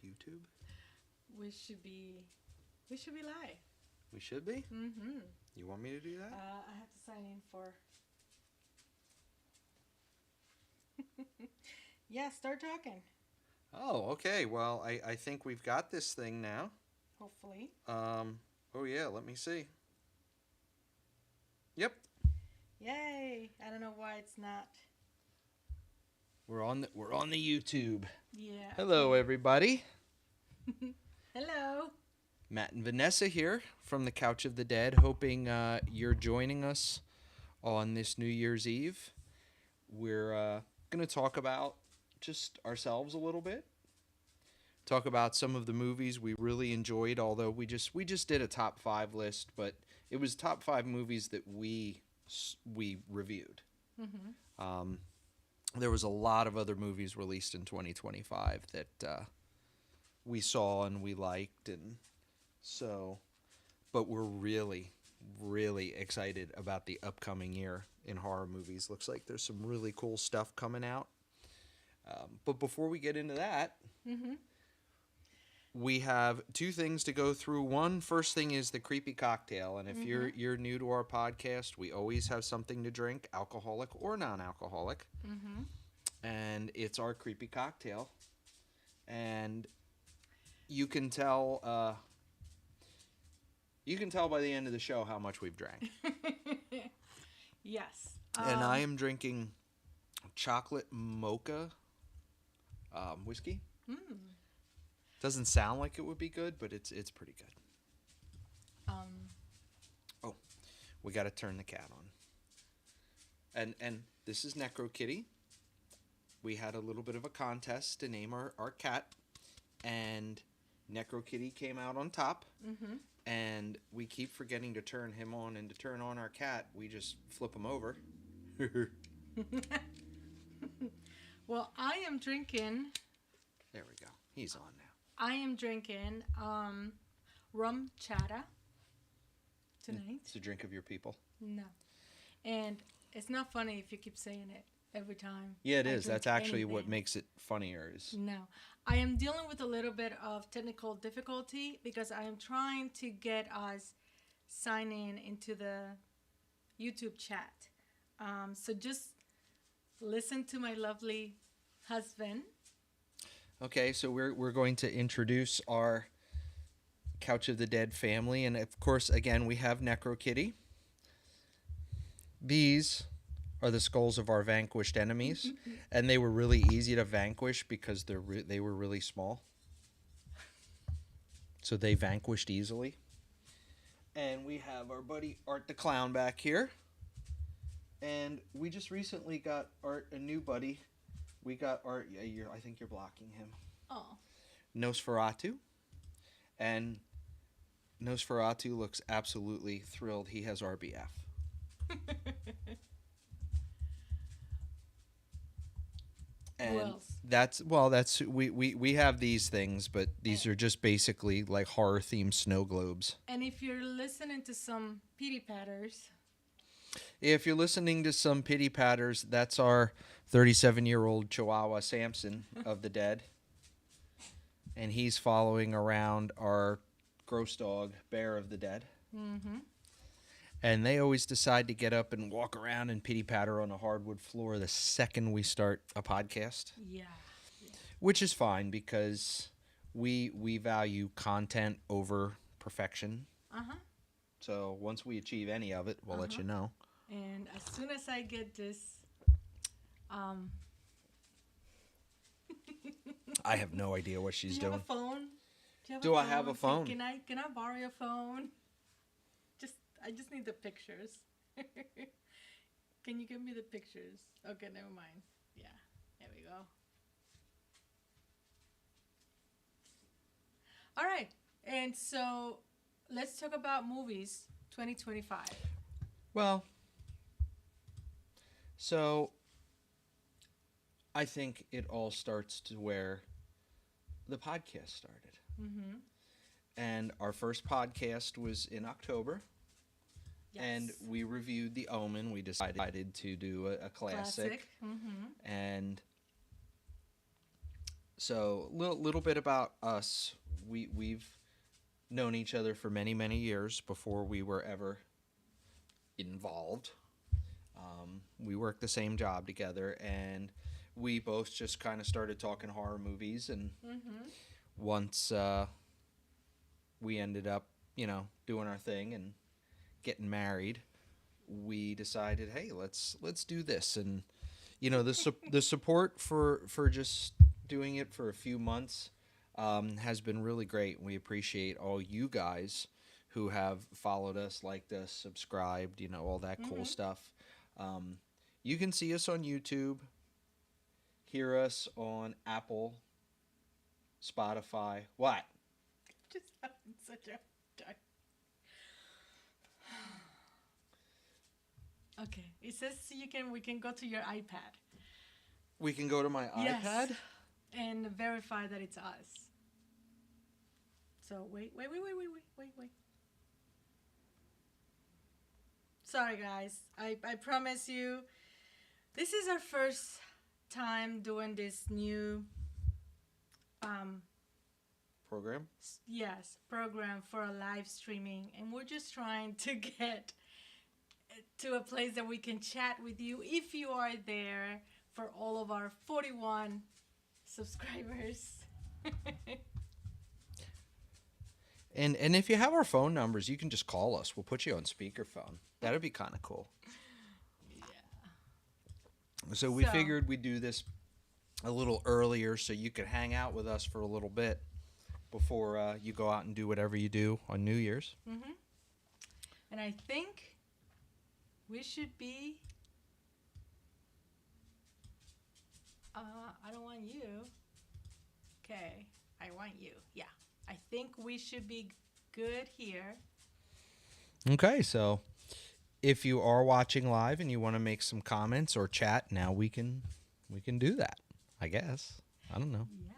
YouTube? We should be. We should be live. We should be? Mm-hmm. You want me to do that? I have to sign in for. Yeah, start talking. Oh, okay. Well, I think we've got this thing now. Hopefully. Oh yeah, let me see. Yep. Yay! I don't know why it's not. We're on the YouTube. Yeah. Hello everybody. Hello. Matt and Vanessa here from the Couch of the Dead, hoping you're joining us on this New Year's Eve. We're going to talk about just ourselves a little bit. Talk about some of the movies we really enjoyed, although we just did a top 5 list, but it was top 5 movies that we reviewed. Mm-hmm. There was a lot of other movies released in 2025 that we saw and we liked, and so, but we're really, really excited about the upcoming year in horror movies. Looks like there's some really cool stuff coming out. But before we get into that, Mm-hmm. we have 2 things to go through. First thing is the creepy cocktail, and if you're new to our podcast, we always have something to drink, alcoholic or non-alcoholic, Mm-hmm. and it's our creepy cocktail. And you can tell by the end of the show how much we've drank. Yes. And I am drinking chocolate mocha whiskey. Mm. Doesn't sound like it would be good, but it's pretty good. Oh, we got to turn the cat on. And this is Necro Kitty. We had a little bit of a contest to name our cat, and Necro Kitty came out on top. Mm-hmm. And we keep forgetting to turn him on, and to turn on our cat, we just flip him over. Well, I am drinking. There we go. He's on now. I am drinking rum chata tonight. It's a drink of your people. No. And it's not funny if you keep saying it every time. Yeah, it I is. drink That's actually what anything. makes it funnier. Is No. I am dealing with a little bit of technical difficulty because I am trying to get us signing into the YouTube chat. So just listen to my lovely husband. okay. So we're going to introduce our Couch of the Dead family, and of course, again, we have Necro Kitty. These are the skulls of our vanquished enemies, and they were really easy to vanquish because they were really small. So they vanquished easily. And we have our buddy Art the Clown back here. And we just recently got Art a new buddy. We got Art. Yeah, I think you're blocking him. Oh. Nosferatu. And Nosferatu looks absolutely thrilled. He has RBF. Who And else? we have these things, but these are just basically like horror themed snow globes. And if you're listening to some pity patters, If you're listening to some pity patters, that's our 37-year-old Chihuahua Samson of the dead. And he's following around our gross dog, Bear of the dead. mm-hmm. And they always decide to get up and walk around and pity patter on a hardwood floor the second we start a podcast, Yeah. which is fine because we value content over perfection. Uh-huh. So once we achieve any of it, we'll let you know. And as soon as I get this, I have no idea what she's do you doing. have a phone? Do I have a phone? Can I borrow your phone? I just need the pictures. Can you give me the pictures? Okay, never mind. Yeah, there we go. All right, and so let's talk about movies 2025. Well, so I think it all starts to where the podcast started. Mm-hmm. And our first podcast was in October. Yes. And we reviewed The Omen. We decided to do a classic. Mm-hmm. And So little bit about us. We've known each other for many years before we were ever involved. We worked the same job together, and we both just kind of started talking horror movies. And Mm-hmm. once we ended up, doing our thing and getting married, we decided, hey, let's do this. And the support for just doing it for a few months has been really great. We appreciate all you guys who have followed us, liked us, subscribed, all that cool Mm-hmm. stuff. You can see us on YouTube, hear us on Apple, Spotify. What? Just having such a time. Okay. It says we can go to your iPad. We can go to my Yes. iPad. And verify that it's us. So wait. Sorry guys. I promise you this is our first time doing this new Program. program for a live streaming, and we're just trying to get to a place that we can chat with you if you are there, for all of our 41 subscribers. And if you have our phone numbers, you can just call us. We'll put you on speakerphone. That'd be kind of cool. So we So- figured we'd do this a little earlier so you could hang out with us for a little bit before you go out and do whatever you do on New Year's. Mm-hmm. And I think we should be. I don't want you. Okay, I want you. Yeah, I think we should be good here. Okay, so if you are watching live and you want to make some comments or chat, now we can do that. I guess. I don't know. Yeah.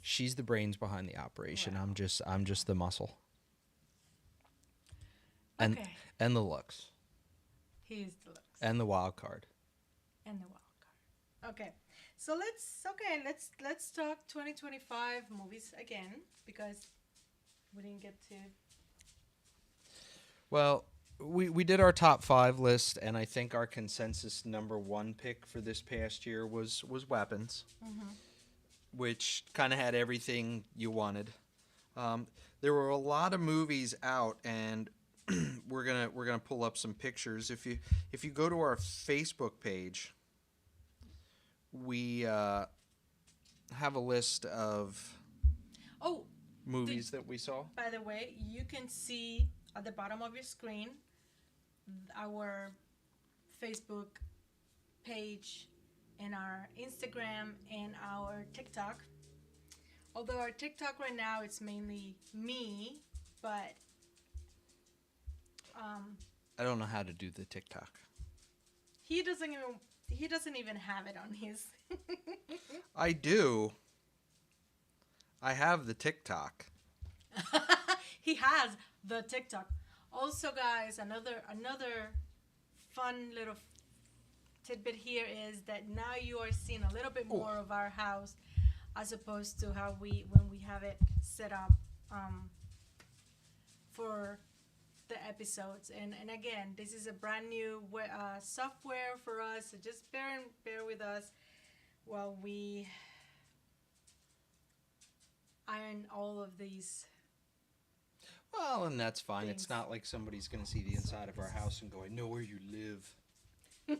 She's the brains behind the operation. Wow. I'm just the muscle. And Okay. and the looks. Here's the looks And the wild card. and the wild card. Okay, so let's talk 2025 movies again, because we didn't get to. Well, we did our top 5 list, and I think our consensus number 1 pick for this past year was Weapons, which kind of had everything you wanted. There were a lot of movies out, and we're gonna pull up some pictures. If you go to our Facebook page, we have a list of Oh, movies that we saw. by the way, you can see at the bottom of your screen our Facebook page and our Instagram and our TikTok. Although our TikTok right now it's mainly me, but I don't know how to do the TikTok. he doesn't even have it on his. I do. I have the TikTok. He has the TikTok. Also, guys, another fun little tidbit here is that now you are seeing a little bit more of our house, as opposed to how when we have it set up for the episodes. And again, this is a brand new software for us, so just bear with us while we iron all of these. Well, and that's fine. Things. It's not like somebody's going to see the inside of our house and go, I know where you live. Well,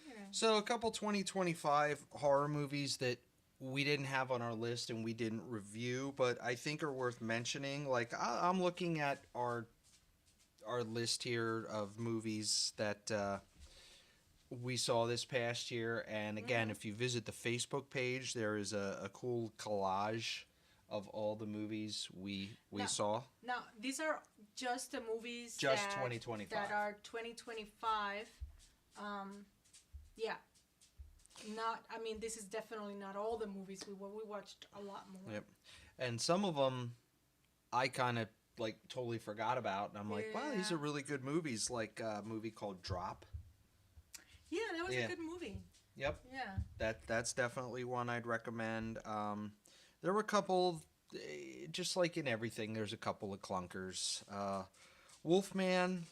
you know. So, a couple 2025 horror movies that we didn't have on our list and we didn't review, but I think are worth mentioning. Like, I'm looking at our list here of movies that we saw this past year. And again, if you visit the Facebook page, there is a cool collage of all the movies we No. saw. Now, these are just the movies Just that, 2025. that are 2025. Yeah. Not. I mean, this is definitely not all the movies we watched a lot more. Yep. And some of them I kind of like totally forgot about. And I'm like, wow, these Yeah. are really good movies. Like a movie called Drop. Yeah, that was Yeah. a good movie. Yep. Yeah. That's definitely one I'd recommend. There were a couple, just like in everything, there's a couple of clunkers. Wolfman,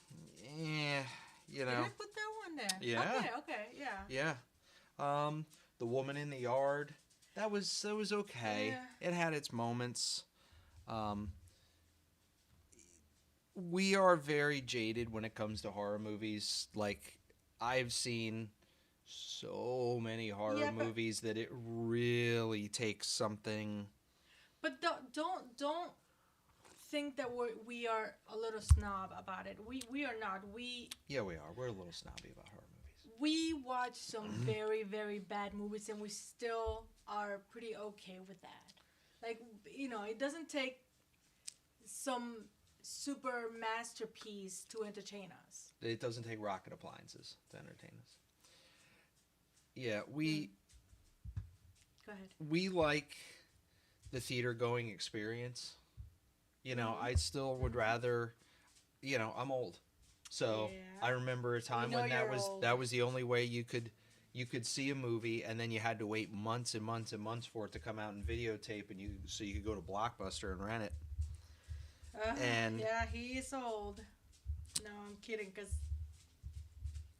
eh, you Did know, I put that one there? yeah, Okay, okay, yeah. yeah. The Woman in the Yard, that was okay. Yeah. It had its moments. Um, we are very jaded when it comes to horror movies. Like, I've seen so many horror Yeah, movies that it really takes something. but don't think that we are a little snob about it. We are not. Yeah, we are. We're a little snobby about horror movies. We watch some very very bad movies and we still are pretty okay with that. Like it doesn't take some super masterpiece to entertain us. It doesn't take rocket appliances to entertain us. Yeah, Mm. Go ahead. we like the theater going experience. I still would Mhm. rather. I'm old, so I Yeah. remember a time We know when that you're was old. that was the only way you could see a movie, and then you had to wait months and months and months for it to come out in videotape, and you could go to Blockbuster and rent it. And Yeah, he is old. No, I'm kidding, cause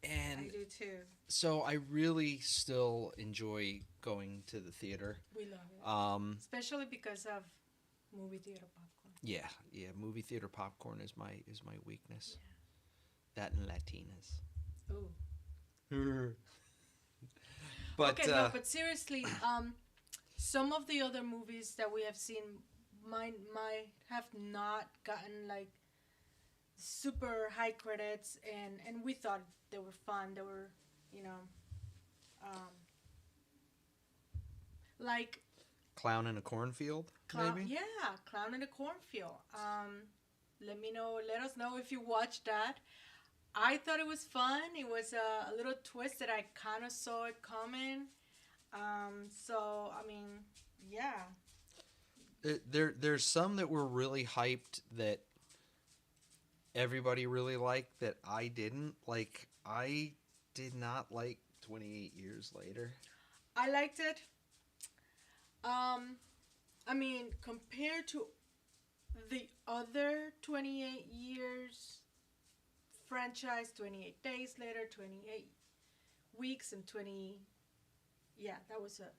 I and do too. so I really still enjoy going to the theater. We love it, especially because of movie theater popcorn. Yeah, movie theater popcorn is my weakness. That and Latinas. Ooh. But Okay, no, but seriously, some of the other movies that we have seen might have not gotten like super high credits, and we thought they were fun. They were, you know, um, like Clown in a Cornfield, maybe. yeah, Clown in the Cornfield. Let me know. Let us know if you watched that. I thought it was fun. It was a little twist that I kind of saw it coming. So I mean, yeah. There's some that were really hyped that everybody really liked that I didn't like. I did not like 28 Years Later. I liked it. I mean, compared to the other 28 years franchise, 28 days later, 28 weeks, and 20. Yeah, that was it.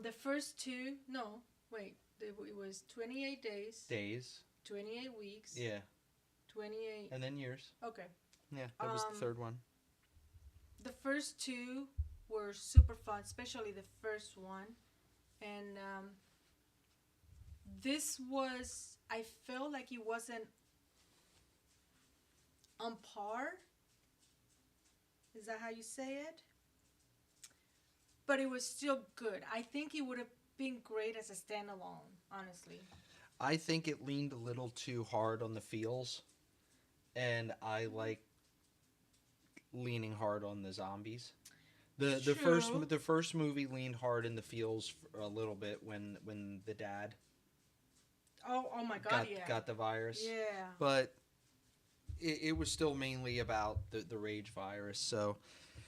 The first two, no, wait, it was 28 days, Days. 28 weeks, Yeah. 28. And then years. Okay. Yeah, that was the third one. The first two were super fun, especially the first one. And this was, I felt like it wasn't on par. Is that how you say it? But it was still good. I think it would have been great as a standalone, honestly. I think it leaned a little too hard on the feels, and I like leaning hard on the zombies. The first True. the first movie leaned hard in the feels for a little bit when the dad Oh my God, got yeah. got the virus, Yeah. but it was still mainly about the rage virus. So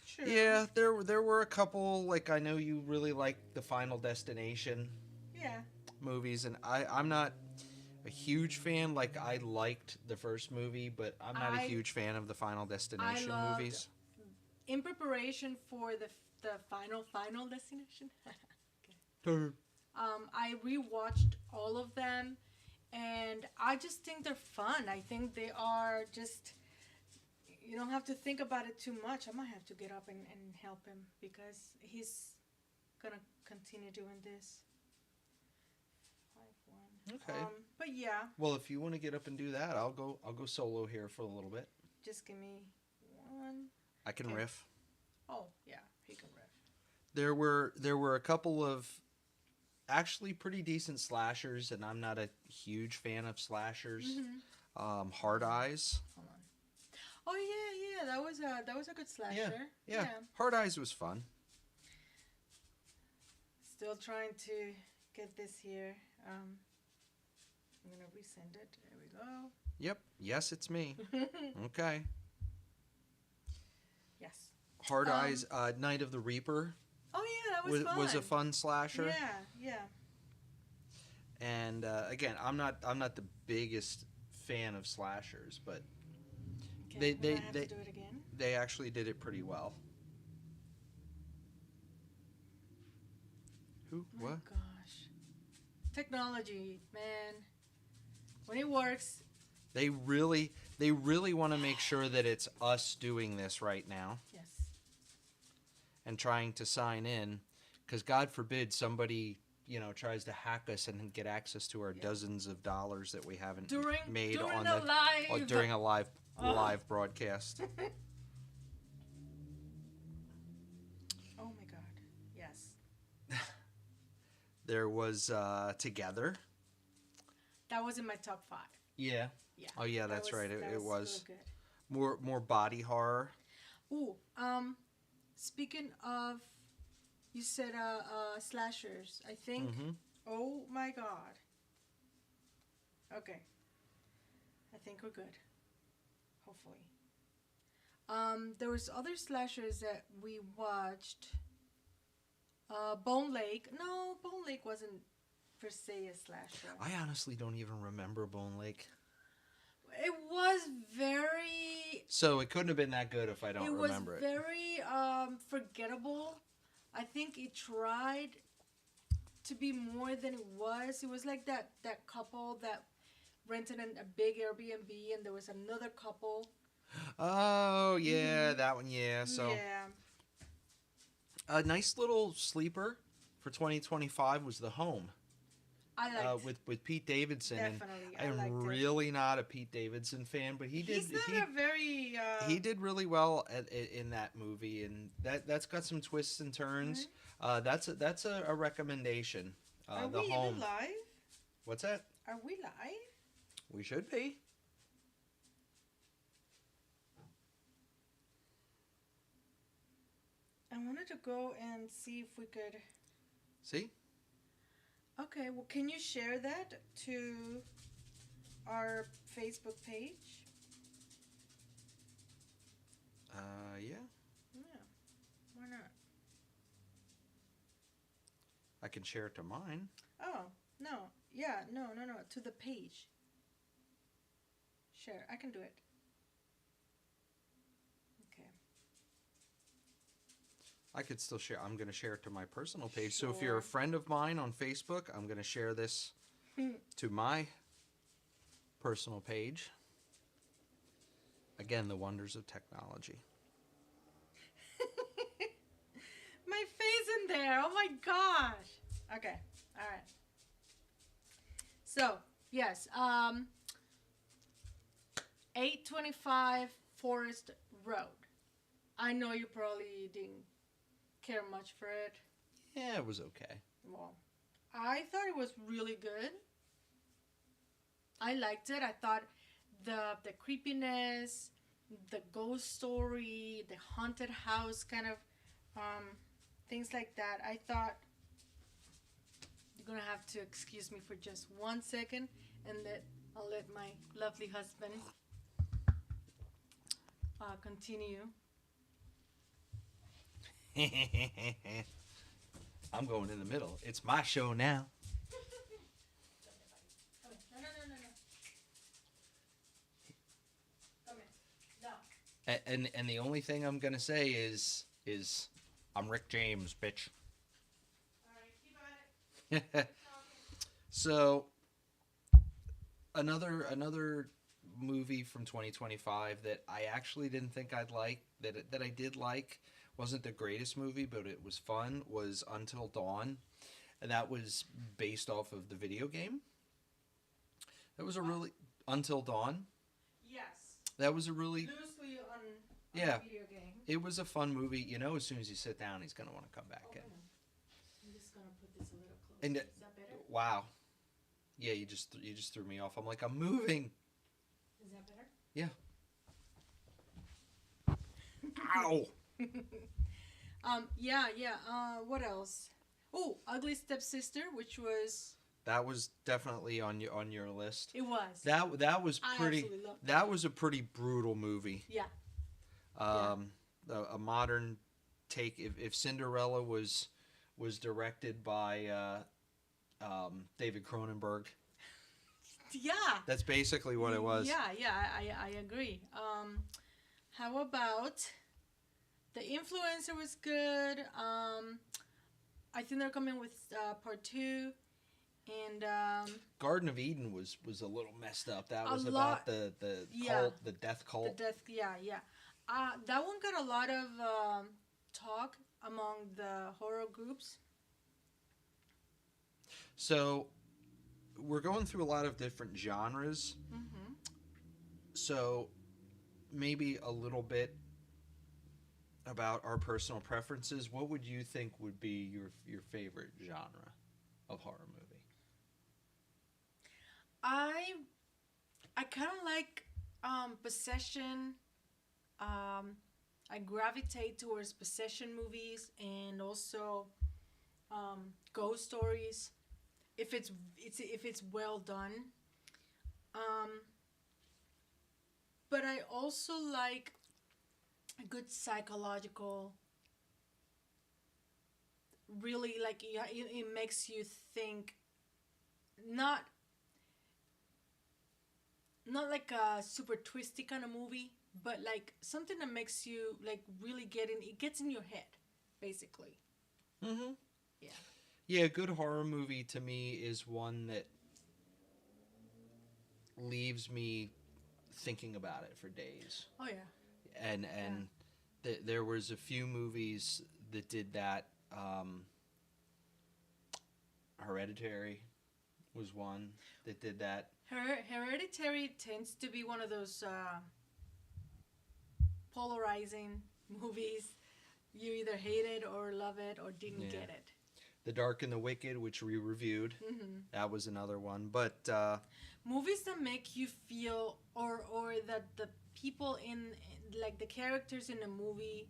True. yeah, there were a couple, like, I know you really like the Final Destination Yeah. movies, and I'm not a huge fan. Like, I liked the first movie, but I'm not a I- huge fan of the Final Destination loved- movies. In preparation for the final destination, I rewatched all of them, and I just think they're fun. I think they are just. You don't have to think about it too much. I might have to get up and help him because he's gonna continue doing this. 5-1. Okay. But yeah, Well, if you want to get up and do that, I'll go solo here for a little bit. just give me one. I can Okay. riff. Oh yeah, he can riff. There were a couple of actually pretty decent slashers, and I'm not a huge fan of slashers. Mm-hmm. Hard Eyes. Hold on. Oh yeah, that was a good slasher. Yeah. Hard Eyes was fun. Still trying to get this here. I'm gonna resend it. There we go. Yep. Yes, it's me. Okay. Yes. Hard Eyes, Night of the Reaper Oh yeah, that was fun. was a fun slasher. Yeah, yeah. And again, I'm not the biggest fan of slashers, but Okay, they will I have to do it again? they actually did it pretty well. Who? My What? gosh. Technology, man. When it works, They really want to make sure that it's us doing this right now yes. and trying to sign in, because God forbid somebody tries to hack us and get access to our dozens of dollars that we haven't made during on the live. during a live broadcast. Oh my god. Yes. There was Together. That was in my top 5. Yeah. Yeah. Oh yeah, that's right. It was really good. more body horror. Ooh, speaking of, you said slashers. I think. Mm-hmm. Oh my god. Okay. I think we're good. Hopefully. There was other slashers that we watched. Bone Lake. No, Bone Lake wasn't per se a slasher. I honestly don't even remember Bone Lake. It was very. So it couldn't have been that good if I don't remember it. It was very forgettable. I think it tried to be more than it was. It was like that couple that rented a big Airbnb, and there was another couple. Oh yeah, that one. Yeah. So yeah. a nice little sleeper for 2025 was The Home. I liked with Pete Davidson. definitely. And I'm really not a Pete Davidson fan, but He's not a very. He did really well in that movie, and that's got some twists and turns. Mm-hmm. That's a recommendation. Are The we Home. even live? What's that? Are we live? We should be. I wanted to go and see if we could. See? Okay, well, can you share that to our Facebook page? Yeah. Yeah, why not? I can share it to mine. Oh, no. Yeah, no, to the page. Share, I can do it. Okay. I could still share. I'm going to share it to my personal page. So if you're Sure. a friend of mine on Facebook, I'm going to share this to my personal page. Again, the wonders of technology. My face in there. Oh my gosh. Okay. All right. So, yes, 825 Forest Road. I know you probably didn't care much for it. Yeah, it was okay. Well, I thought it was really good. I liked it. I thought the creepiness, the ghost story, the haunted house kind of things like that. I thought, you're gonna have to excuse me for just 1 second, and I'll let my lovely husband continue. I'm going in the middle. It's my show now. And the only thing I'm gonna say is I'm Rick James, bitch. All right, keep at it. So another movie from 2025 that I actually didn't think I'd like, that I did like, wasn't the greatest movie, but it was fun, was Until Dawn. And that was based off of the video game. That was a really Until Dawn. Yes. That was a really Loosely on Yeah. a video game. It was a fun movie. You know, as soon as you sit down, he's gonna want to come back in. I'm just gonna put this a little closer. And Is that better? wow, yeah, you just threw me off. I'm like, I'm moving. Is that better? Yeah. Ow. Yeah. What else? Oh, Ugly Stepsister, which was. That was definitely on your list. It was. That was I pretty. absolutely loved That was a pretty brutal movie. Yeah. a modern take. If Cinderella was directed by David Cronenberg, Yeah. that's basically what it was. Yeah, yeah, I agree. How about the influencer was good. I think they're coming with part two, and Garden of Eden was a little messed up. That a was lot. about the Yeah. cult, the death The cult. death. Yeah, yeah. That one got a lot of talk among the horror groups. So we're going through a lot of different genres. Mm-hmm. So maybe a little bit about our personal preferences. What would you think would be your favorite genre of horror movie? I I kind of like possession. I gravitate towards possession movies and also ghost stories. If it's well done. Um, but I also like a good psychological. Really, like it makes you think. Not not like a super twisty kind of movie, but like something that makes you like really get in. It gets in your head, basically. Mm-hmm. Yeah. Yeah, a good horror movie to me is one that leaves me thinking about it for days. Oh yeah. And there was a few movies that did that. Hereditary was one that did that. Hereditary tends to be one of those polarizing movies. You either hate it or love it or didn't Yeah. get it. The Dark and the Wicked, which we reviewed, that was another one. But Movies that make you feel, or that the people like the characters in the movie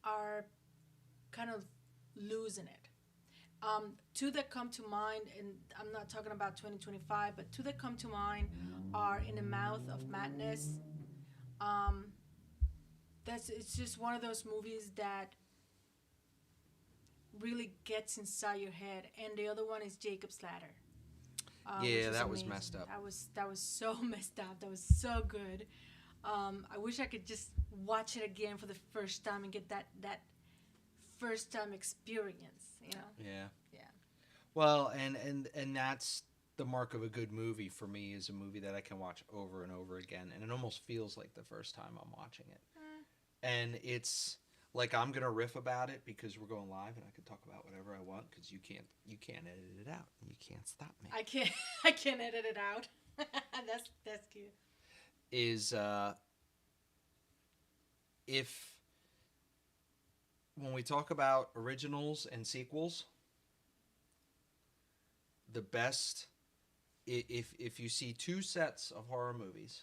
are kind of losing it. Two that come to mind, and I'm not talking about 2025, but two that come to mind are In the Mouth of Madness. Um, it's just one of those movies that really gets inside your head, and the other one is Jacob's Ladder. Which yeah, is that was amazing. messed up. That was so messed up. That was so good. I wish I could just watch it again for the first time and get that first time experience. You know. Yeah. Yeah. Well, and that's the mark of a good movie for me, is a movie that I can watch over and over again, and it almost feels like the first time I'm watching it. And it's like I'm gonna riff about it because we're going live, and I can talk about whatever I want because you can't edit it out. You can't stop me. I can't edit it out. that's cute. Is if when we talk about originals and sequels, the best, if you see two sets of horror movies,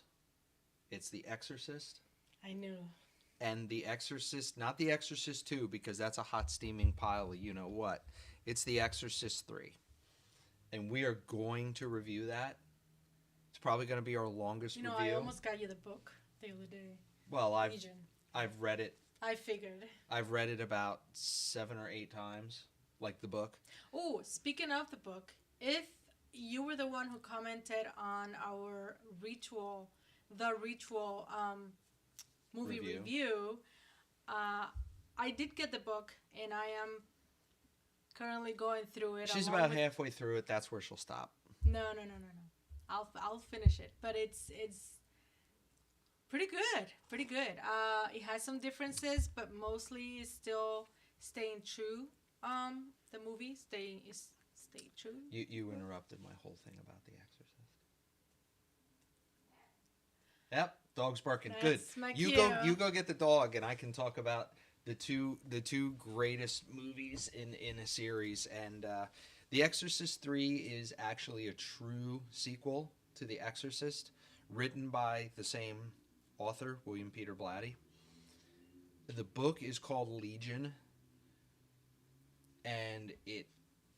it's The Exorcist I knew. and The Exorcist, not The Exorcist 2 because that's a hot steaming pile of you know what. It's The Exorcist 3. And we are going to review that. It's probably going to be our longest You know, review. I almost got you the book the other day. Well, Legion. I've read it. I figured. I've read it about 7 or 8 times, like the book. Oh, speaking of the book, if you were the one who commented on our the ritual movie review, I did get the book, and I am currently going through it. She's along about with- halfway through it. That's where she'll stop. No. I'll finish it, but it's pretty good. Pretty good. It has some differences, but mostly is still staying true. The movie stay true. You interrupted my whole thing about The Exorcist. Yep, dog's barking. That's Good. my You cue. go get the dog, and I can talk about the two greatest movies in a series. And The Exorcist 3 is actually a true sequel to The Exorcist, written by the same author, William Peter Blatty. The book is called Legion, and it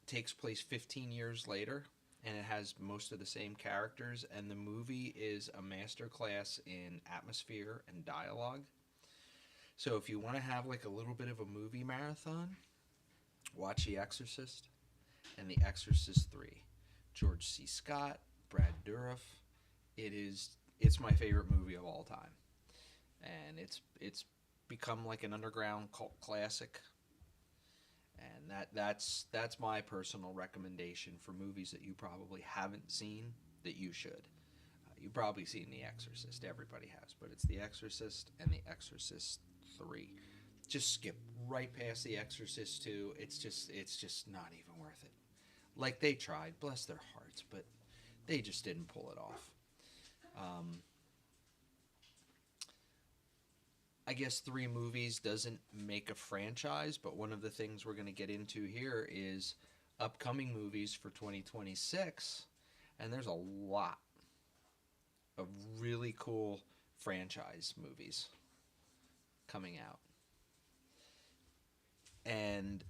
takes place 15 years later, and it has most of the same characters, and the movie is a masterclass in atmosphere and dialogue. So if you want to have like a little bit of a movie marathon, watch The Exorcist and The Exorcist 3. George C. Scott, Brad Dourif. It's my favorite movie of all time. And it's become like an underground cult classic. And that's my personal recommendation for movies that you probably haven't seen that you should. You've probably seen The Exorcist. Everybody has, but it's The Exorcist and The Exorcist 3. Just skip right past The Exorcist 2. It's just not even worth it. Like, they tried, bless their hearts, but they just didn't pull it off. I guess 3 movies doesn't make a franchise, but one of the things we're going to get into here is upcoming movies for 2026, and there's a lot of really cool franchise movies coming out. And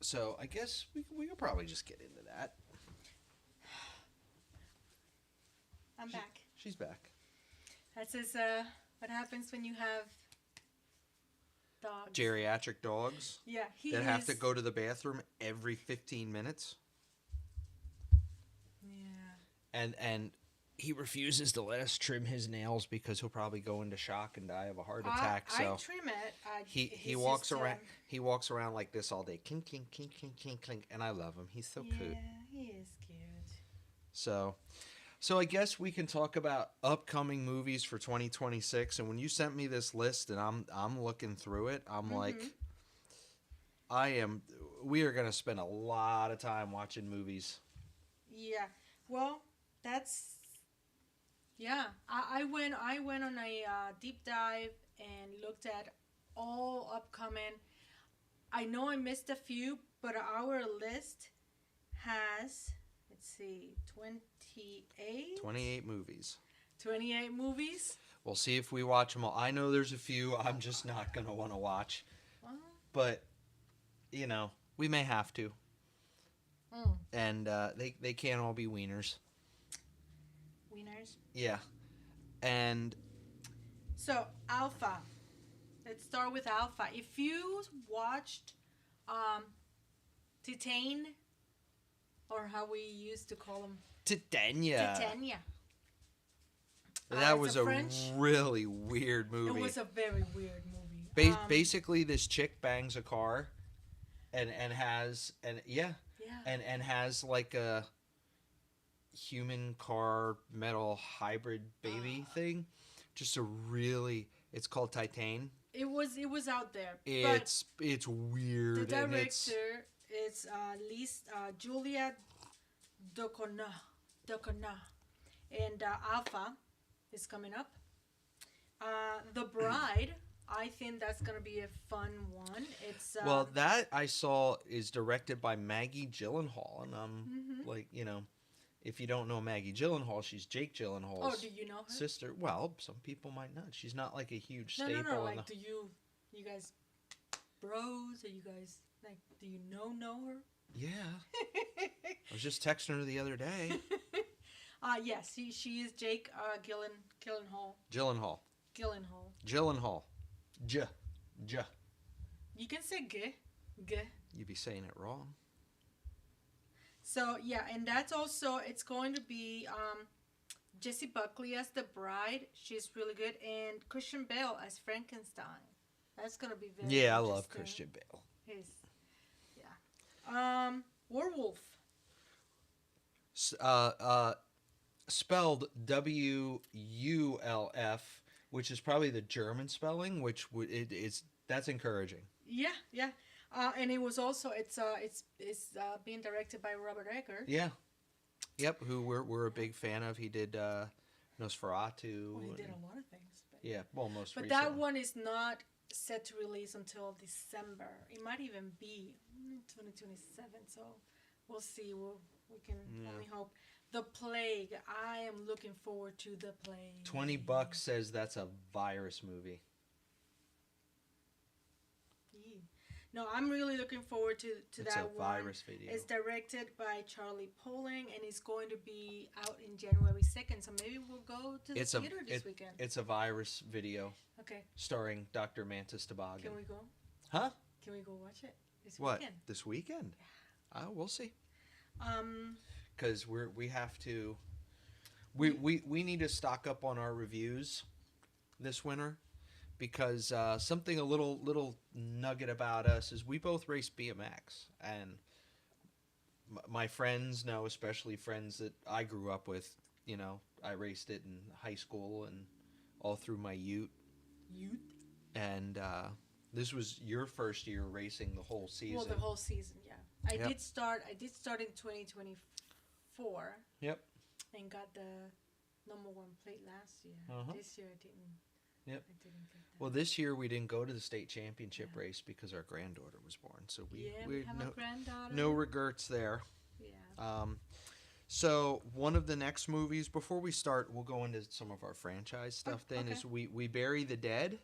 so I guess we could probably just get into that. I'm back. She's back. That says, what happens when you have dogs? Geriatric dogs. Yeah, that have to go to the bathroom every 15 minutes. Yeah. And he refuses to let us trim his nails because he'll probably go into shock and die of a heart attack. I So trim it. he walks around. He walks around like this all day, clink clink clink clink clink clink, and I love him. He's so cute. Yeah, he is cute. So I guess we can talk about upcoming movies for 2026. And when you sent me this list and I'm looking through it, I'm like, we are gonna spend a lot of time watching movies. Yeah. Well, that's. Yeah, I went on a deep dive and looked at all upcoming. I know I missed a few, but our list has, let's see, 28? 28 movies. 28 movies. We'll see if we watch them all. I know there's a few I'm just not going to want to watch. But, we may have to. And they can't all be wieners. Wieners? Yeah. And so, Alpha. Let's start with Alpha. If you watched Titane, or how we used to call them, Titania. That That was a really weird movie. It was a very weird movie. Basically, this chick bangs a car, and has has like a human car metal hybrid baby thing. Just a really, it's called Titane. It was out there. It's weird. The director and it's Julia Ducournau. And Alpha is coming up. The Bride, I think that's gonna be a fun one. It's well, that I saw is directed by Maggie Gyllenhaal, and I'm like, if you don't know Maggie Gyllenhaal, she's Jake Gyllenhaal's do you know her? sister. Well, some people might not. She's not like a huge staple. No. Like, do you guys bros? Are you guys like? Do you know her? Yeah. I was just texting her the other day. Yes, she is Jake Gyllenhaal. Gyllenhaal. J. You can say G. You'd be saying it wrong. So yeah, and that's also, it's going to be Jessie Buckley as the bride. She's really good, and Christian Bale as Frankenstein. That's gonna be very. Yeah, I love Christian Bale. Werewolf. Spelled WULF, which is probably the German spelling, which that's encouraging. Yeah. And it was also it's being directed by Robert Eggers. Yeah. Yep. Who we're a big fan of. He did Nosferatu. Well, he did a lot of things. Most recently. But that one is not set to release until December. It might even be 2027. So we'll see. We can only hope. The Plague. I am looking forward to The Plague. $20 says that's a virus movie. No, I'm really looking forward to that one. It's a virus video. It's directed by Charlie Poling, and it's going to be out in January 2nd. So maybe we'll go to the theater this weekend. It's a virus video. A Okay. starring Dr. Mantis Toboggan. Can we go? Huh? Can we go watch it this What? weekend? This weekend? We'll see. Um. Because we have to. We need to stock up on our reviews this winter. Because something a little nugget about us is we both race BMX, and my friends know, especially friends that I grew up with. You know, I raced it in high school and all through my youth. And this was your first year racing the whole season. Well, the whole season, yeah. I Yep. did start in 2024. Yep. And got the number 1 plate last year. Uh-huh. This year I didn't. Yep. I didn't get that. Well, this year we didn't go to the state championship Yeah. race because our granddaughter was born. So we have a granddaughter. no regrets there. Yeah. So one of the next movies, before we start, we'll go into some of our franchise stuff. Then okay. is we Bury the Dead.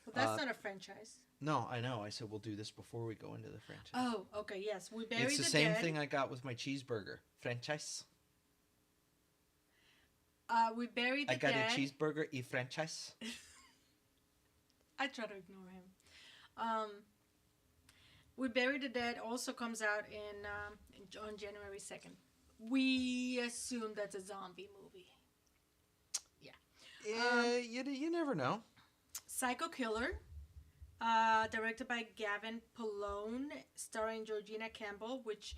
Well, that's not a franchise. No, I know. I said we'll do this before we go into the franchise. Oh, okay. Yes, we bury it's the the same dead. thing I got with my cheeseburger franchise. We buried the I got dead. a cheeseburger e franchise. I try to ignore him. We Bury the Dead also comes out on January 2nd. We assume that's a zombie movie. Yeah, you never know. Psycho Killer, directed by Gavin Polone, starring Georgina Campbell, which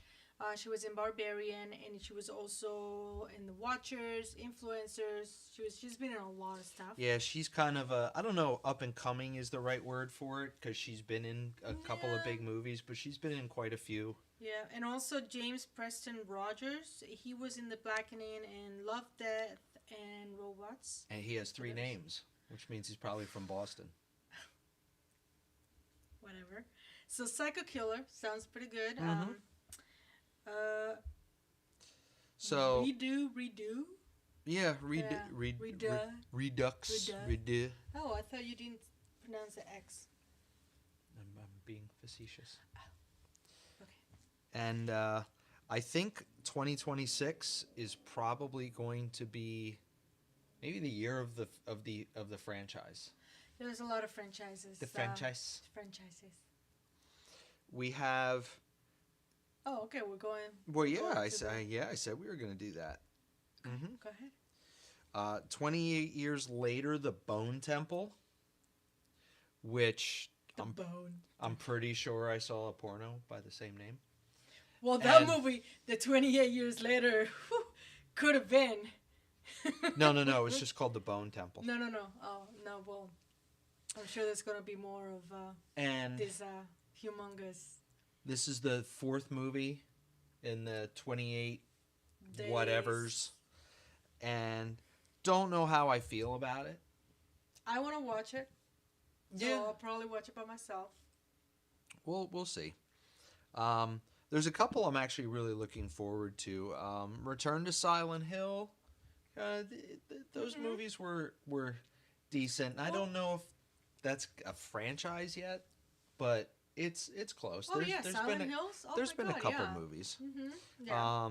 she was in Barbarian, and she was also in The Watchers, Influencers. She's been in a lot of stuff. Yeah, she's kind of I don't know, up and coming is the right word for it, because she's been in a couple of big movies, but she's been in quite a few. Yeah, and also James Preston Rogers. He was in The Blackening and Love, Death, and Robots. And he has 3 names, which means he's probably from Boston. Whatever. So Psycho Killer sounds pretty good. Mhm. So redo. yeah, Yeah, redux. Redu. Oh, I thought you didn't pronounce the X. I'm being facetious. Okay. And I think 2026 is probably going to be maybe the year of the franchise. There's a lot of franchises. The franchise. Franchises. We have. Oh, okay. We're going. Well, yeah, going I to said we were going to do that. Mm-hmm. Go ahead. 28 years later, The Bone Temple, which I'm pretty sure I saw a porno by the same name. Well, that And- movie, the 28 years later, could have been. No, it was just called The Bone Temple. No. Oh, no, well, I'm sure there's going to be more of And this humongous this is the 4th movie in the 28 days. whatevers. And don't know how I feel about it. I want to watch it. So Yeah. I'll probably watch it by myself. We'll see. There's a couple I'm actually really looking forward to. Return to Silent Hill. Those movies were decent. I don't know if that's a franchise yet, but it's close. Oh, yeah, Silent Hills? Oh, there's my been a God, couple yeah. movies. Mm-hmm. Yeah.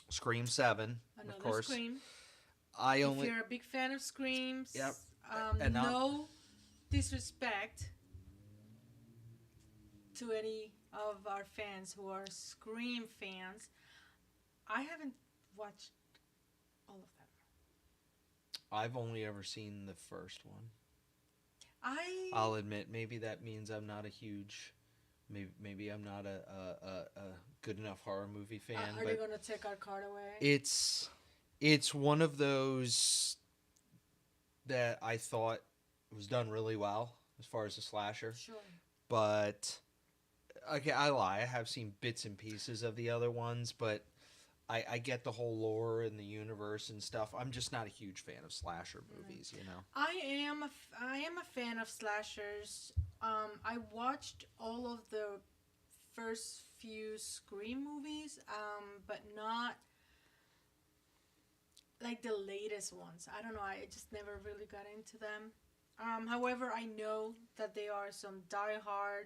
Scream 7, Another of course. Scream. I If only you're a big fan of Screams, Yep. And no disrespect to any of our fans who are Scream fans. I haven't watched all of them. I've only ever seen the first one. I'll admit, maybe that means I'm not a huge, maybe I'm not a good enough horror movie fan. Are but they going to take our card away? it's one of those that I thought was done really well as far as a slasher. Sure. But okay, I lie. I have seen bits and pieces of the other ones, but I get the whole lore and the universe and stuff. I'm just not a huge fan of slasher movies, you know. I am a fan of slashers. I watched all of the first few Scream movies, but not like the latest ones. I don't know. I just never really got into them. However, I know that there are some diehard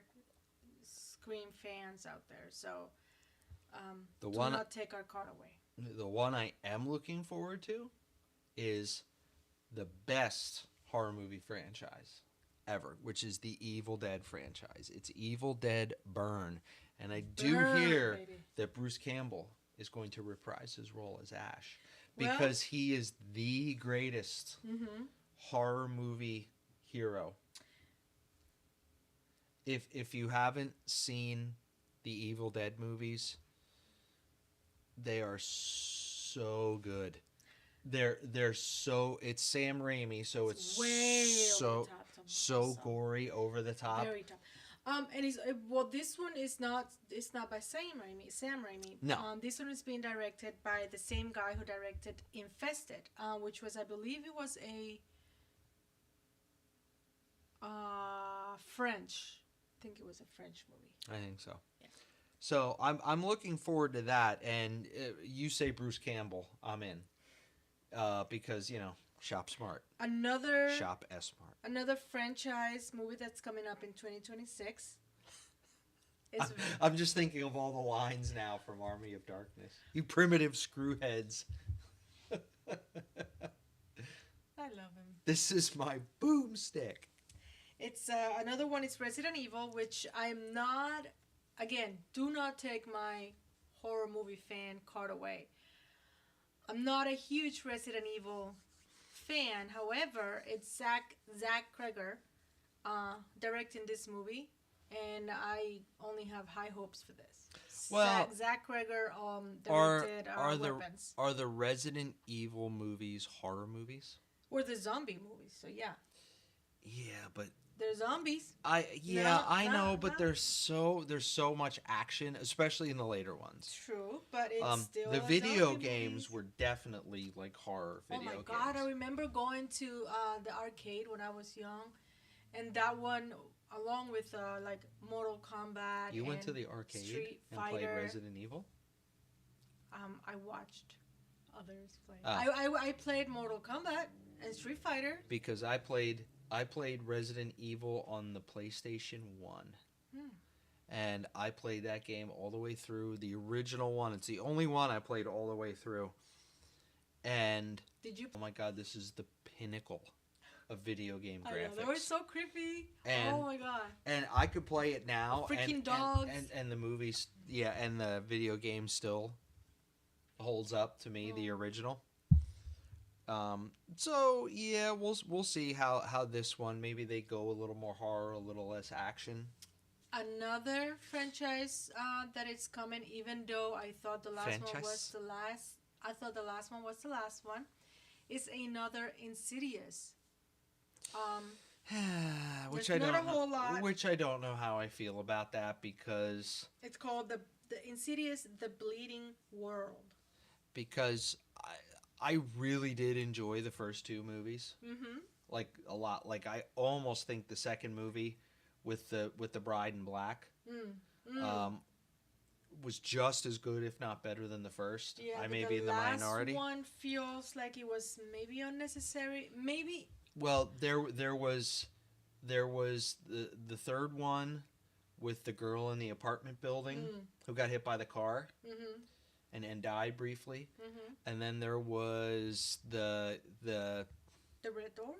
Scream fans out there. So The do one not take our card away. The one I am looking forward to is the best horror movie franchise ever, which is the Evil Dead franchise. It's Evil Dead Burn. And I do hear that Bruce Campbell is going to reprise his role as Ash because he is the greatest horror movie hero. If you haven't seen the Evil Dead movies, they are so good. They're so, it's Sam Raimi, so it's way so over the top, so gory, over the top. Very top. And it's well, this one is not. It's not by Sam Raimi. No. This one is being directed by the same guy who directed Infested, which was, I believe, it was a French. I think it was a French movie. I think so. Yeah. So I'm looking forward to that. And you say Bruce Campbell, I'm in, because shop smart. Shop S smart. Another franchise movie that's coming up in 2026. I'm just thinking of all the lines now from Army of Darkness. You primitive screwheads. I love him. This is my boomstick. It's another one. It's Resident Evil, which I'm not. Again, do not take my horror movie fan card away. I'm not a huge Resident Evil fan. However, it's Zach Cregger directing this movie, and I only have high hopes for this. Well, Zach Cregger directed Weapons. Are the Resident Evil movies horror movies? Or the zombie movies? So yeah. Yeah, but they're zombies. I know, but there's so much action, especially in the later ones. True, but it's still the video games were definitely like horror video games. Oh my god, I remember going to the arcade when I was young, and that one, along with like Mortal Kombat. You went to the arcade Street and Fighter. played Resident Evil? I watched others play. Oh. I played Mortal Kombat and Street Fighter. Because I played Resident Evil on the PlayStation 1. And I played that game all the way through, the original one. It's the only one I played all the way through. And did you? Oh my god, this is the pinnacle of video game graphics. I know, they were so creepy. And, oh my god. And I could play it now. The freaking dogs. And the movies, and the video game still holds up to me, the original. So yeah, we'll see how this one, maybe they go a little more horror, a little less action. Another franchise that is coming, even though I thought the last one was the last. I thought the last one was the last one. Is another Insidious. Which I don't know how I feel about that, because it's called the Insidious: The Bleeding World. Because I really did enjoy the first two movies. Mm-hmm. Like a lot. Like I almost think the second movie with the Bride in Black was just as good, if not better, than the first. Yeah, I may be in the minority. The last one feels like it was maybe unnecessary. Maybe. Well, there was the third one with the girl in the apartment building who got hit by the car. Mm-hmm. And died briefly. Mm-hmm. And then there was the Red Door?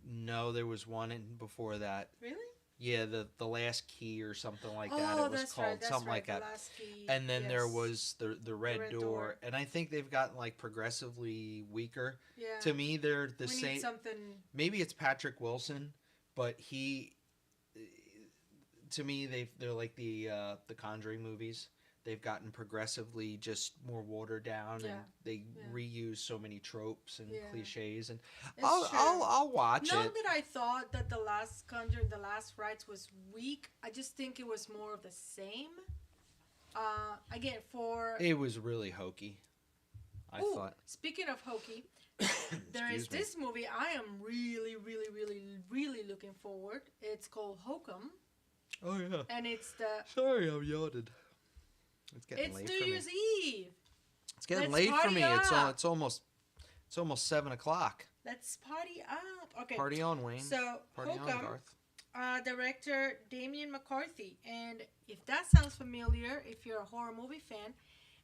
No, there was one before that. Really? Yeah, the Last Key or something like that. It was called something like that. Last Key. And then there was the Red Door. And I think they've gotten like progressively weaker. Yeah. To me, they're the same. Need something. Maybe it's Patrick Wilson, but to me they're like the Conjuring movies. They've gotten progressively just more watered down, and they reuse so many tropes and cliches. And I'll watch it. Not that I thought that the last Conjuring, the last rites was weak. I just think it was more of the same. Again, it was really hokey. I thought. Speaking of hokey, there is this movie I am really, really, really, really looking forward. It's called Hokum. Oh yeah. And it's the. Sorry, I'm yawning. It's getting late New for Year's me. Eve. It's getting late for me. It's almost 7:00. Let's party up. Okay. Party on, Wayne. So party Hokum, on, Garth. Director Damien McCarthy, and if that sounds familiar, if you're a horror movie fan,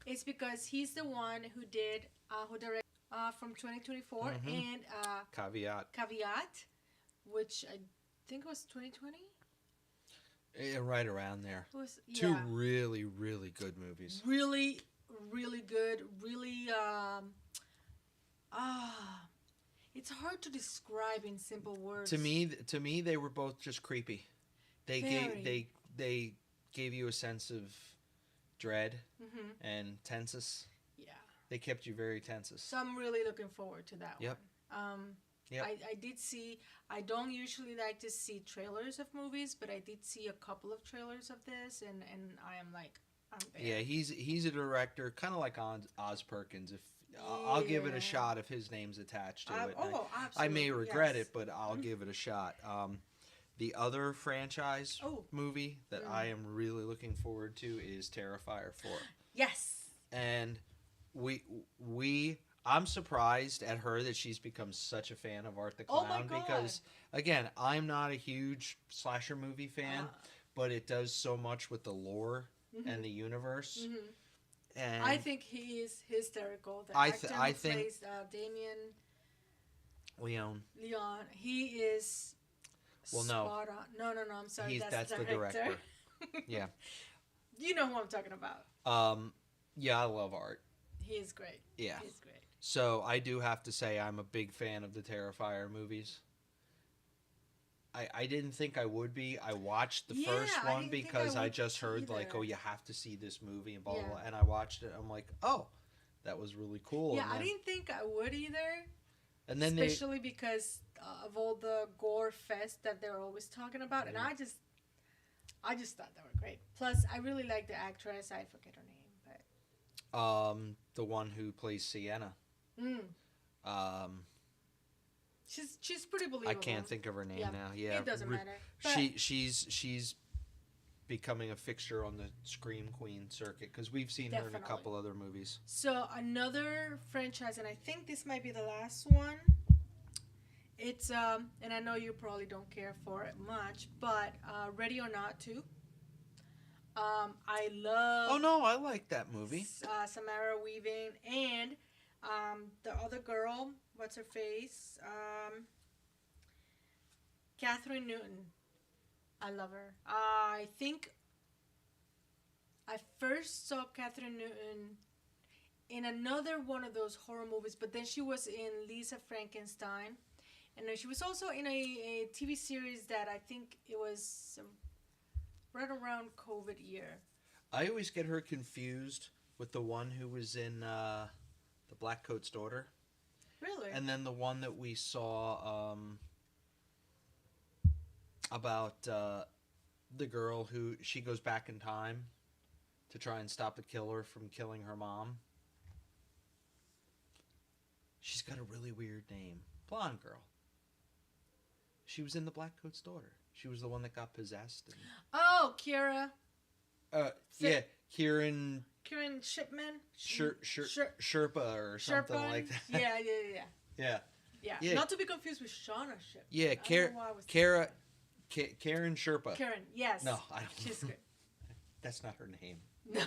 it's because he's the one who directed from 2024 and Caveat. which I think was 2020. Right around there. It was Two really, really good movies. really, really good. Really, ah, it's hard to describe in simple words. To me, they were both just creepy. They gave you a sense of dread and tensus. Yeah. They kept you very tensus. So I'm really looking forward to that Yep. one. Yep. I did see. I don't usually like to see trailers of movies, but I did see a couple of trailers of this, and I am like, I'm there. Yeah, he's a director, kind of like Oz Perkins. If I'll give it a shot if his name's attached to it. Absolutely. I may regret yes. it, but I'll give it a shot. The other franchise movie that I am really looking forward to is Terrifier 4. Yes. And I'm surprised at her that she's become such a fan of Art the Clown. Oh my God. Because, again, I'm not a huge slasher movie fan, but it does so much with the lore and the universe. And I think he is hysterical. The I actor who think plays Damien Leon. he is Well, spot on. No, I'm sorry. That's the director. Yeah. You know who I'm talking about. Yeah, I love Art. He is great. Yeah. He's great. So I do have to say I'm a big fan of the Terrifier movies. I didn't think I would be. I watched the first one because I just heard like, oh, you have to see this movie and blah blah blah. And I watched it. I'm like, oh, that was really cool. Yeah, I didn't think I would either. And then especially because of all the gore fest that they're always talking about, and I just thought they were great. Plus, I really like the actress. I forget her name, but the one who plays Sienna. She's pretty believable. I can't think of her name now. Yeah, it doesn't matter. She's becoming a fixture on the Scream Queen circuit because we've seen her in a couple other movies. So another franchise, and I think this might be the last one. It's and I know you probably don't care for it much, but Ready or Not 2. I love. Oh no, I like that movie. Samara Weaving and the other girl. What's her face? Catherine Newton. I love her. I think I first saw Catherine Newton in another one of those horror movies, but then she was in Lisa Frankenstein. And then she was also in a TV series that I think it was right around COVID year. I always get her confused with the one who was in The Black Coat's Daughter. Really? And then the one that we saw about the girl who she goes back in time to try and stop the killer from killing her mom. She's got a really weird name. Blonde girl. She was in The Black Coat's Daughter. She was the one that got possessed. And... Oh, Kira. Yeah, Kieran Shipman. Sherpa or something like that. Yeah. Not to be confused with Shauna Shipman. Yeah, Karen Sherpa. Karen, yes. No, I don't. She's good. That's not her name. No.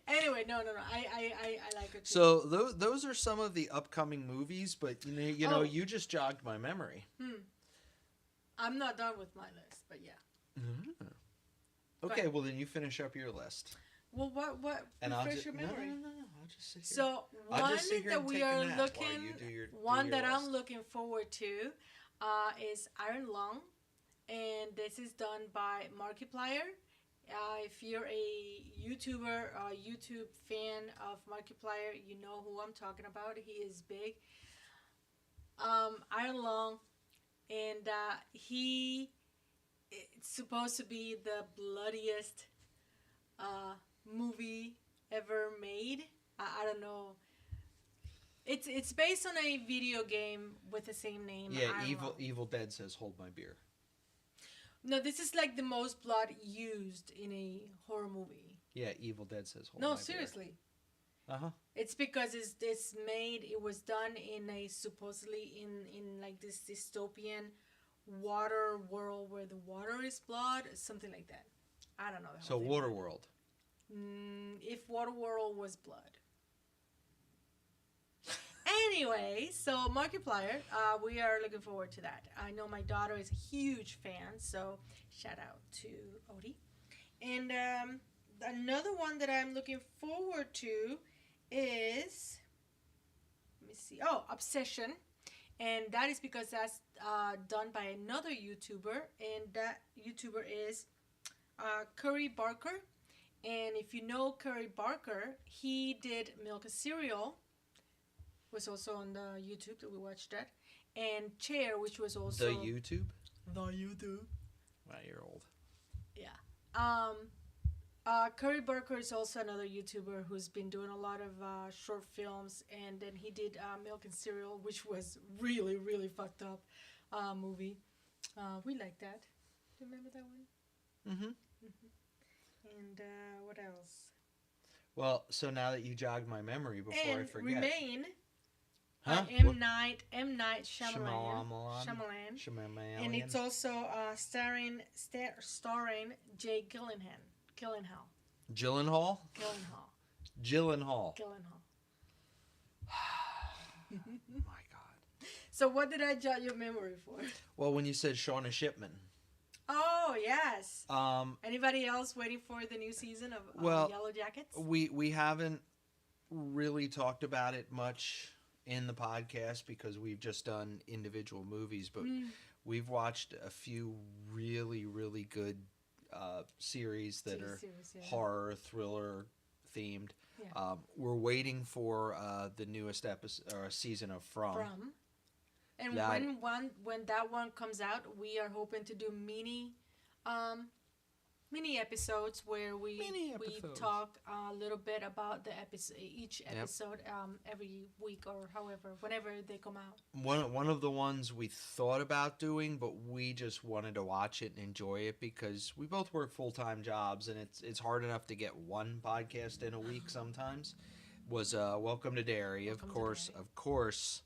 Anyway, no. I like it too. So those are some of the upcoming movies, but you know, you just jogged my memory. I'm not done with my list, but yeah. Okay, well then you finish up your list. Well, what? And refresh your memory. No. I'll just sit here. So one that we are looking, I'm looking forward to, is Iron Lung, and this is done by Markiplier. If you're a YouTuber, YouTube fan of Markiplier, you know who I'm talking about. He is big. Iron Lung, and it's supposed to be the bloodiest movie ever made. I don't know. It's based on a video game with the same name. Yeah, Evil Dead says "Hold my beer." No, this is like the most blood used in a horror movie. Yeah, Evil Dead says "Hold my beer." No, seriously. It's because it was done in a supposedly in like this dystopian water world where the water is blood, something like that. I don't know. So Waterworld. If Waterworld was blood. Anyway, so Markiplier, we are looking forward to that. I know my daughter is a huge fan, so shout out to Odie. And another one that I'm looking forward to is, let me see, oh, Obsession. And that is because that's done by another YouTuber, and that YouTuber is Curry Barker. And if you know Curry Barker, he did Milk a Cereal, was also on the YouTube that we watched that, and Chair, which was also The YouTube? the YouTube. Wow, you're old. Yeah. Curry Barker is also another YouTuber who's been doing a lot of short films, and then he did Milk and Cereal, which was really, really fucked up movie. We like that. Do you remember that one? Mm-hmm. And what else? Well, so now that you jogged my memory before I And forget. Remain. Huh? M. Night Shyamalan. Shyamalan. Shyamalan. Shyamalan. And it's also starring Jay Gyllenhaal. Gyllenhaal? Gyllenhaal. My God. So what did I jot your memory for? Well, when you said Shauna Shipman. Oh, yes. Um, Anybody else waiting for the new season of Well, Yellow Jackets? we haven't really talked about it much in the podcast because we've just done individual movies, but we've watched a few really, really good series that are Series, yeah. horror, thriller themed. Yeah. We're waiting for the newest episode or season of From. And That- when that one comes out, we are hoping to do mini episodes where we episodes. talk a little bit about the episode, each episode, every week or however, whenever they come out. One of the ones we thought about doing, but we just wanted to watch it and enjoy it because we both work full-time jobs and it's hard enough to get one podcast in a week sometimes. Was Welcome to Derry. Welcome to Of course.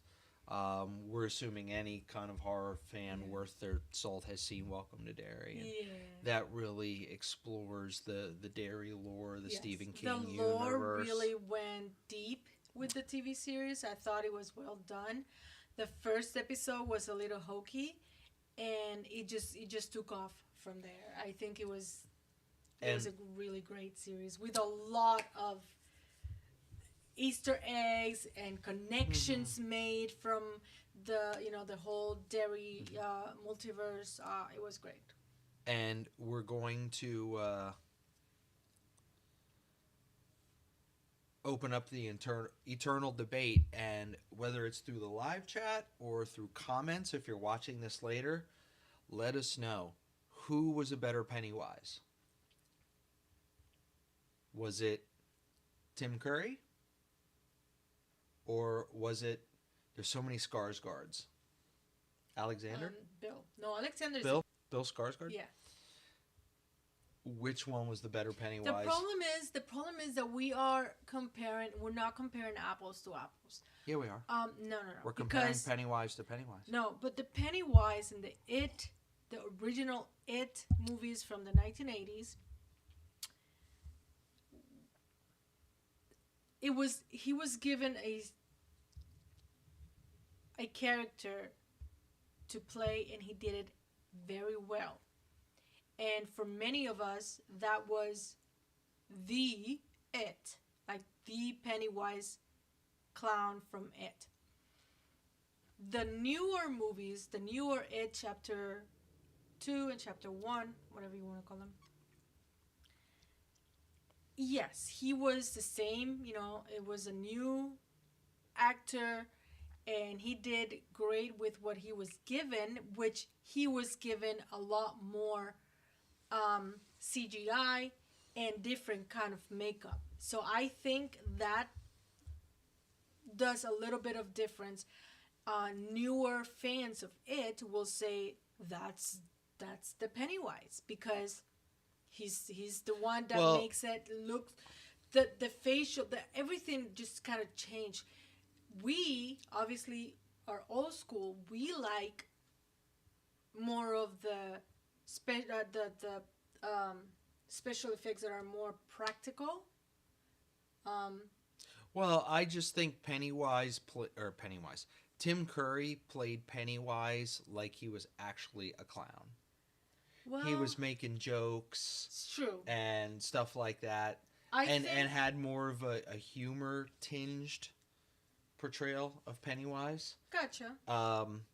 We're assuming any kind of horror fan worth their salt has seen Welcome to Derry. And Yeah. that really explores the Derry lore, the Yes. Stephen King The lore universe. really went deep with the TV series. I thought it was well done. The first episode was a little hokey, and it just took off from there. I think it was a really great series with a lot of Easter eggs and connections made from the whole Derry multiverse. It was great. And we're going to open up the eternal debate, and whether it's through the live chat or through comments, if you're watching this later, let us know who was a better Pennywise. Was it Tim Curry? Or was it, there's so many Skarsgårds. Alexander? Bill. No, Alexander's. Bill Skarsgård? Yeah. Which one was the better Pennywise? The problem is that we're not comparing apples to apples. Yeah, we are. No. We're comparing because, Pennywise to Pennywise. No, but the Pennywise and the original It movies from the 1980s, he was given a character to play, and he did it very well. And for many of us, that was the It, like the Pennywise clown from It. The newer movies, the newer It Chapter 2 and Chapter 1, whatever you want to call them, yes, he was the same, it was a new actor, and he did great with what he was given, which he was given a lot more CGI and different kind of makeup. So I think that does a little bit of difference. Newer fans of It will say that's the Pennywise, because he's the one that makes it look, the facial, everything just kind of changed. We obviously are old school. We like more of the special effects that are more practical. Well, I just think Pennywise. Tim Curry played Pennywise like he was actually a clown. He Well, was making jokes it's true. and stuff like that, I and think had more of a humor tinged portrayal of Pennywise. gotcha. Um,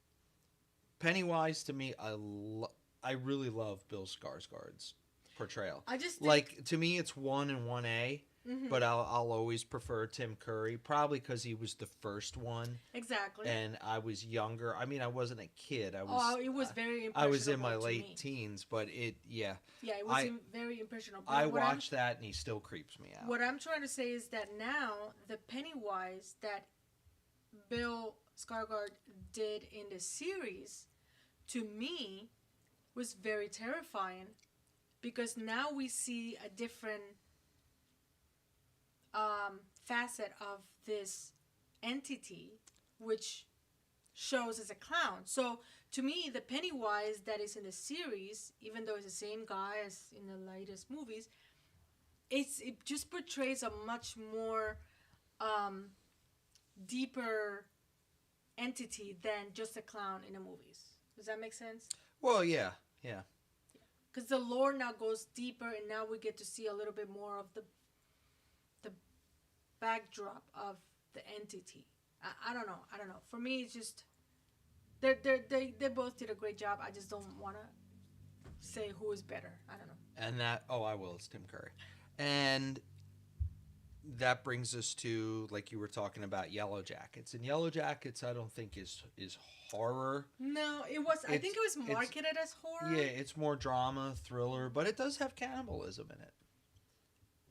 Pennywise to me, I really love Bill Skarsgård's portrayal. I just think, Like to me, it's 1 and 1A. mhm, But I'll always prefer Tim Curry, probably because he was the first one, exactly. and I was younger. I mean, I wasn't a kid. Oh, it was very I was in impressionable my to late me. teens, but yeah, Yeah, it was I- very impressionable. I What I'm- watched that and he still creeps me out. What I'm trying to say is that now the Pennywise that Bill Skarsgård did in the series, to me, was very terrifying because now we see a different facet of this entity, which shows as a clown. So to me, the Pennywise that is in the series, even though it's the same guy as in the latest movies, it just portrays a much more deeper entity than just a clown in the movies. Does that make sense? Well, yeah. Because the lore now goes deeper, and now we get to see a little bit more of the backdrop of the entity. I don't know. For me, it's just they both did a great job. I just don't want to say who is better. I don't know. And I will. It's Tim Curry, and that brings us to, like you were talking about, Yellow Jackets. And Yellow Jackets, I don't think is horror. No, it was. I think it was marketed as horror. Yeah, it's more drama, thriller, but it does have cannibalism in it.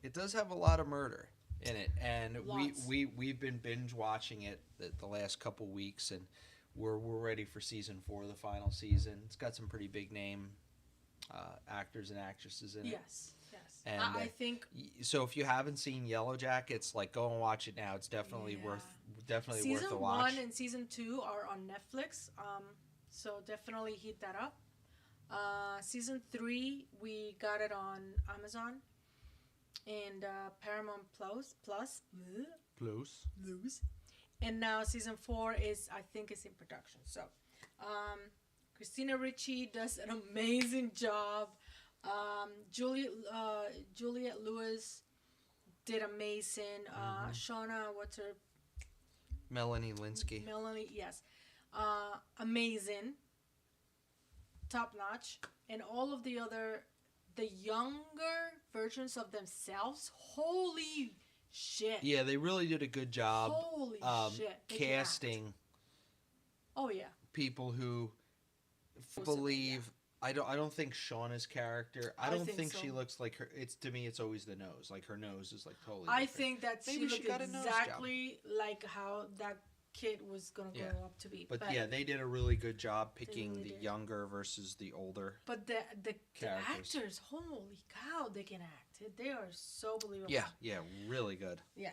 It does have a lot of murder in it, and Lots. we've been binge watching it the last couple weeks, and we're ready for season 4, the final season. It's got some pretty big name actors and actresses in it. Yes. And I think so if you haven't seen Yellow Jackets, like, go and watch it now. It's definitely Yeah. worth season a watch. 1 and season 2 are on Netflix. So definitely hit that up. Season 3 we got it on Amazon and Paramount Plus. Plus. And now season 4 I think is in production. So Christina Ricci does an amazing job. Juliette Lewis did amazing. Shauna, what's her? Melanie Linsky. Melanie, yes. Amazing. Top notch. And all of the younger versions of themselves, holy shit. Yeah, they really did a good job Holy shit. They can act. casting Oh, yeah. people who believe. I don't think Shauna's character. I don't think so. she looks like her. It's, to me, it's always the nose. Like, her nose is like totally. I different. think that Maybe she she looked got a nose exactly like how that kid was going to Yeah. grow up to be. But yeah, they did a really good job picking really the did. younger versus the older. But the Characters. actors, holy cow, they can act. They are so believable. Yeah, really good. Yeah.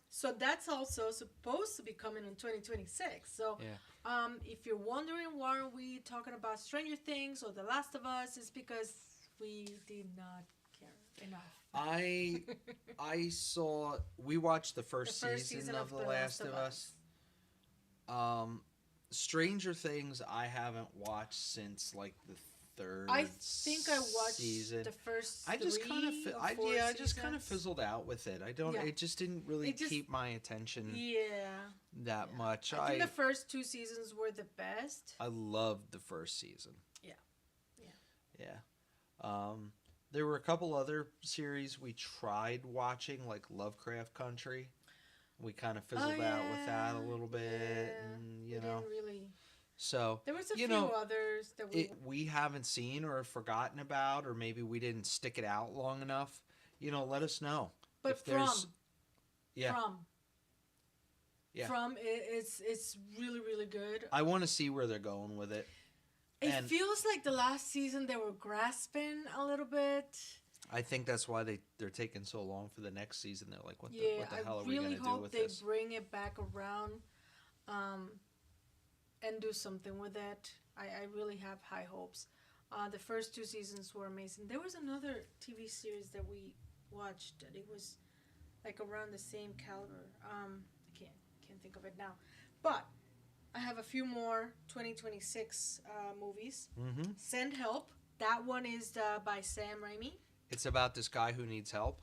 So that's also supposed to be coming in 2026. So, Yeah. If you're wondering why are we talking about Stranger Things or The Last of Us, it's because we did not care enough. We watched the first, The first season season of of The Last of Us. Stranger Things I haven't watched since like the third I think I watched season. the first I just kind of I just kind of seasons. fizzled out with it. I don't Yeah. it just didn't really It just- keep my attention Yeah. that much. I think the first 2 seasons were the best. I loved the first season. Yeah. Yeah. There were a couple other series we tried watching, like Lovecraft Country. We kind of fizzled out with that a little bit, and we didn't really. so There was a you few know, others that we haven't seen or forgotten about, or maybe we didn't stick it out long enough. Let us know. But if there's, yeah, Yeah. From it's really really good. I want to see where they're going with it. It and- feels like the last season they were grasping a little bit. I think that's why they're taking so long for the next season. They're like, what the hell are I we really going to do hope with they this? bring it back around, and do something with it. I really have high hopes. The first 2 seasons were amazing. There was another TV series that we watched. That it was like around the same caliber. I can't think of it now, but I have a few more 2026 movies. Mm-hmm. Send Help. That one is by Sam Raimi. It's about this guy who needs help,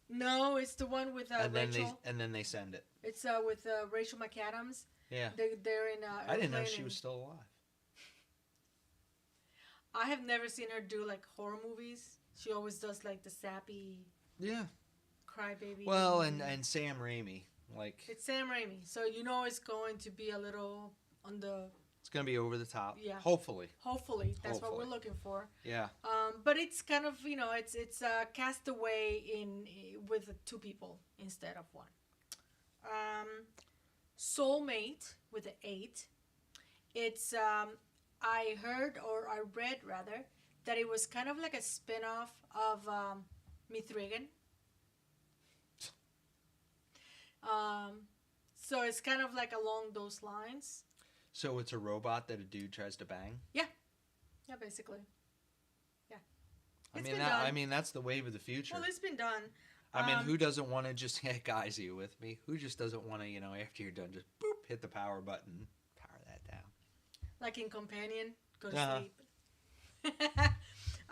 No, it's the one with and then Rachel. they send it. It's with Rachel McAdams. Yeah. They're in. I didn't know airplane she and- was still alive. I have never seen her do like horror movies. She always does like the sappy Yeah. crybaby. Well, and Sam Raimi, like, it's Sam Raimi, so you know it's going to be a little on the. it's gonna be over the top. Yeah. Hopefully. Hopefully, that's what Hopefully. we're looking for. Yeah. But it's kind of it's Castaway with two people instead of one. Soulmate with an 8. It's I heard or I read rather that it was kind of like a spin-off of Mithrigan. So it's kind of like along those lines. So it's a robot that a dude tries to bang. Yeah, basically. I It's mean, been done. I mean that's the wave of the future. Well, it's been done. I mean, um, who doesn't want to just guys, are you with me? Who just doesn't want to, after you're done, just boop, hit the power button, power that down. Like in Companion, go to Uh-huh.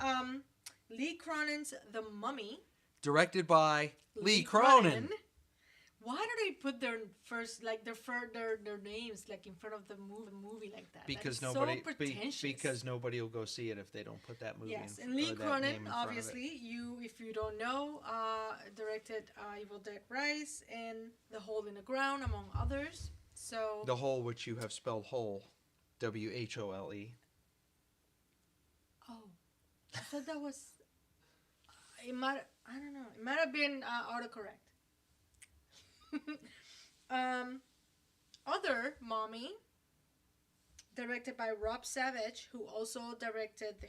sleep. Lee Cronin's The Mummy. Directed by Lee Cronin. Why do they put their first like their names like in front of the movie like that? Because That's nobody, so pretentious. because nobody will go see it if they don't put that movie. Yes, in, and Lee or that name Cronin, in front of it. obviously, if you don't know, directed Evil Dead Rise and The Hole in the Ground, among others. So The Hole, which you have spelled whole, WHOLE. oh, I thought that was. It might. I don't know. It might have been autocorrect. Other Mommy, directed by Rob Savage, who also directed The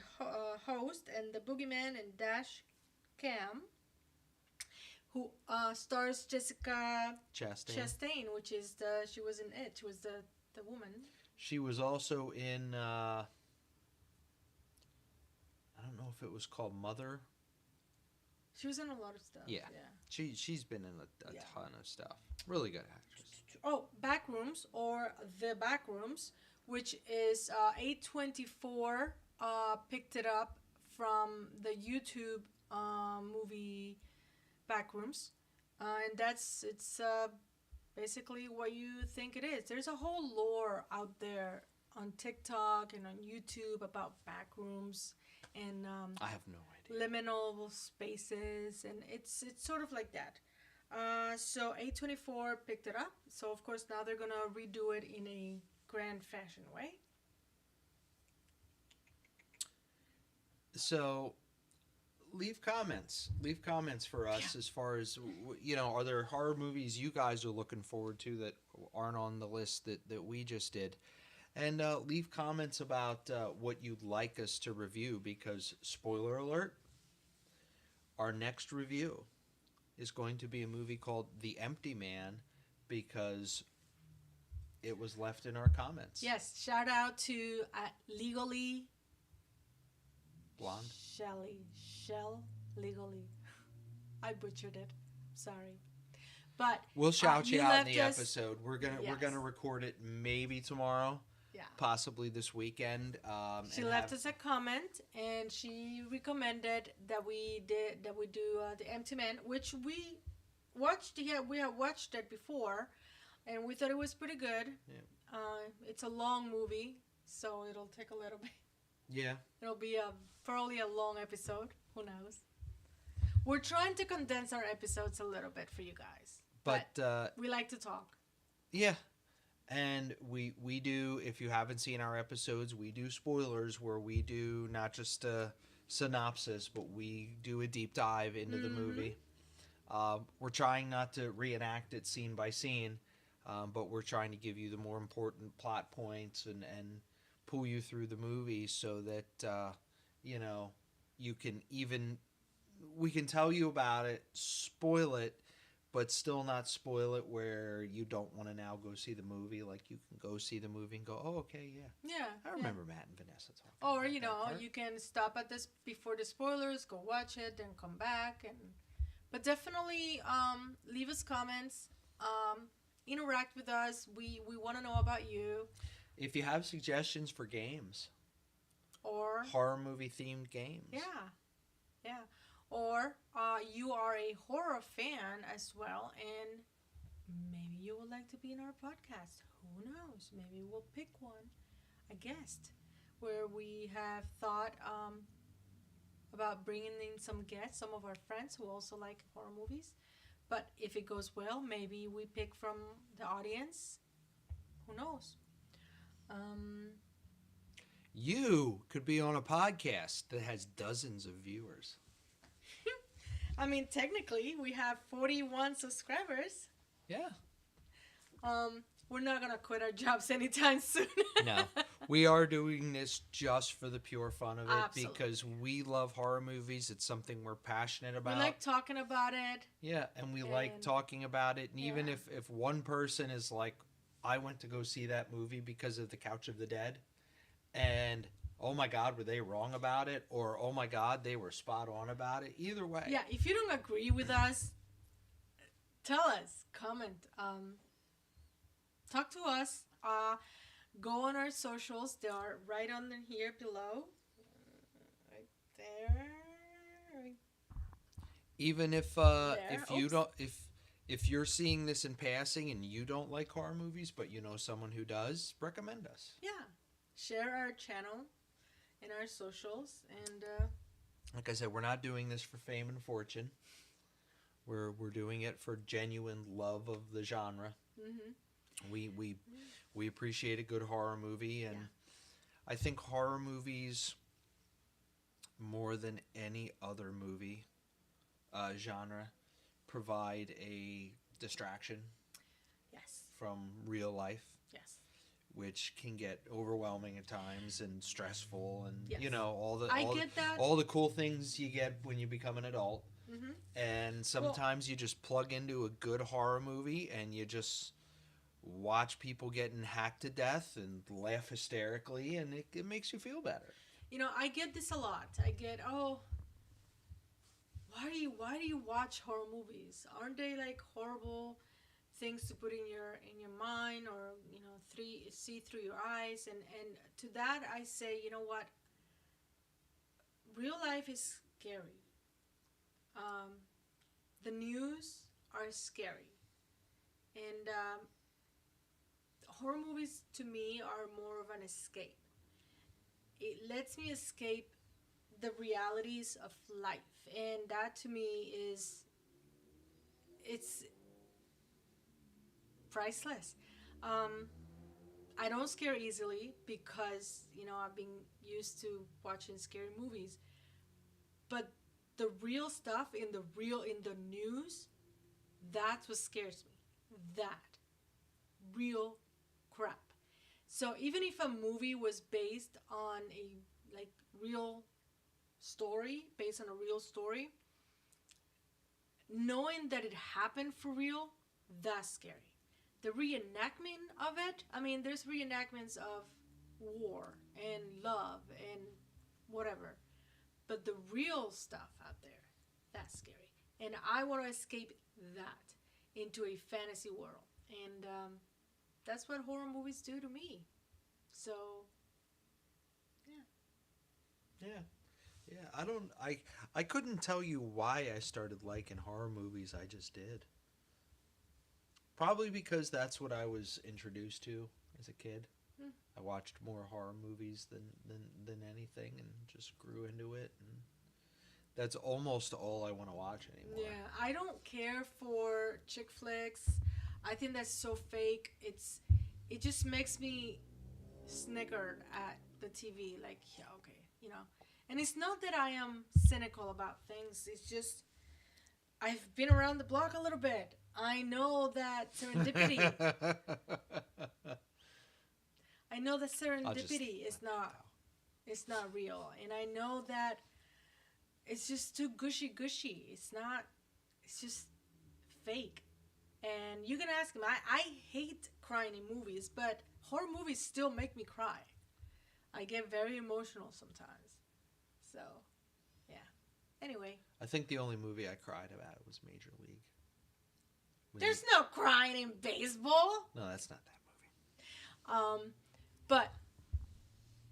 Host and The Boogeyman and Dash Cam, who stars Jessica Chastain, which is she was in It. She was the woman. She was also in, I don't know if it was called Mother. She was in a lot of stuff. Yeah. She's been in a Yeah. ton of stuff. Really good actress. Oh, Backrooms or The Backrooms, which is A24 picked it up from the YouTube movie Backrooms, and it's basically what you think it is. There's a whole lore out there on TikTok and on YouTube about Backrooms and I have no idea. liminal spaces, and it's sort of like that. So A24 picked it up. So of course now they're gonna redo it in a grand fashion way. So, leave comments. Leave comments for us as far as are there horror movies you guys are looking forward to that aren't on the list that we just did, and leave comments about what you'd like us to review. Because spoiler alert, our next review is going to be a movie called The Empty Man, because it was left in our comments. Yes, shout out to Legally Blonde. Shell Legally. I butchered it. Sorry. But We'll shout you out in left the us- episode. We're Yes. gonna record it maybe tomorrow, Yeah. possibly this weekend. She and left have- us a comment and she recommended that we do The Empty Man, which we watched. Yeah, we have watched it before, and we thought it was pretty good. Yeah. It's a long movie, so it'll take a little bit. Yeah. It'll be probably a long episode. Who knows? We're trying to condense our episodes a little bit for you guys, But we like to talk. yeah, and we do. If you haven't seen our episodes, we do spoilers where we do not just a synopsis, but we do a deep dive into the movie. We're trying not to reenact it scene by scene, but we're trying to give you the more important plot points and pull you through the movie so that you can we can tell you about it, spoil it, but still not spoil it where you don't want to now go see the movie. Like, you can go see the movie and go, oh, okay, yeah. Yeah. I remember Matt and Vanessa talking Or, about that part. you can stop at this before the spoilers, go watch it, then come back and But definitely leave us comments. Interact with us. We want to know about you. If you have suggestions for games, Or horror movie themed games. yeah, yeah. Or you are a horror fan as well, and maybe you would like to be in our podcast. Who knows? Maybe we'll pick one, a guest, where we have thought about bringing in some guests, some of our friends who also like horror movies. But if it goes well, maybe we pick from the audience. Who knows? Um, You could be on a podcast that has dozens of viewers. I mean, technically, we have 41 subscribers. Yeah. We're not gonna quit our jobs anytime soon. No. We are doing this just for the pure fun of it Absolutely. because we love horror movies. It's something we're passionate We about. like talking about it. Yeah, and we like And- talking about it. And even Yeah. if one person is like, I went to go see that movie because of The Couch of the Dead, and oh my God, were they wrong about it? Or oh my God, they were spot on about it. Either way. Yeah, if you don't agree with us, tell us. Comment. Talk to us. Go on our socials. They are right on here below. Right there. Right. Even if you Oops. don't if you're seeing this in passing and you don't like horror movies, but you know someone who does, recommend us. Yeah. Share our channel and our socials. And Like I said, we're not doing this for fame and fortune. We're doing it for genuine love of the genre. mhm. We appreciate a good horror movie, and Yeah. I think horror movies, more than any other movie genre, provide a distraction Yes. from real life, Yes. which can get overwhelming at times and stressful, and Yes. all I the get that. all the cool things you get when you become an adult. Mhm. And sometimes you just plug into a good horror movie and you just watch people getting hacked to death and laugh hysterically, and it makes you feel better. You know, I get this a lot. I get, oh, why do you watch horror movies? Aren't they like horrible things to put in your mind, or see through your eyes? And to that I say, you know what? Real life is scary. The news are scary, and horror movies to me are more of an escape. It lets me escape the realities of life, and that to me it's priceless. I don't scare easily because I've been used to watching scary movies, but the real stuff in the news, that's what scares me. That real crap. So even if a movie was based on a real story, based on a real story, knowing that it happened for real, that's scary. The reenactment of it, I mean, there's reenactments of war and love and whatever, but the real stuff out there, that's scary. And I want to escape that into a fantasy world. And that's what horror movies do to me. So, Yeah. I couldn't tell you why I started liking horror movies. I just did. Probably because that's what I was introduced to as a kid. Hmm. I watched more horror movies than anything, and just grew into it, and that's almost all I want to watch anymore. yeah, I don't care for chick flicks. I think that's so fake. It just makes me snicker at the TV. Like, yeah, okay. And it's not that I am cynical about things. It's just I've been around the block a little bit. I know that serendipity. I know that serendipity is not. It's not real, and I know that it's just too gushy. It's not. It's just fake. And you can ask him. I hate crying in movies, but horror movies still make me cry. I get very emotional sometimes. So, yeah. Anyway, I think the only movie I cried about was Major League. There's no crying in baseball. No, that's not that movie. But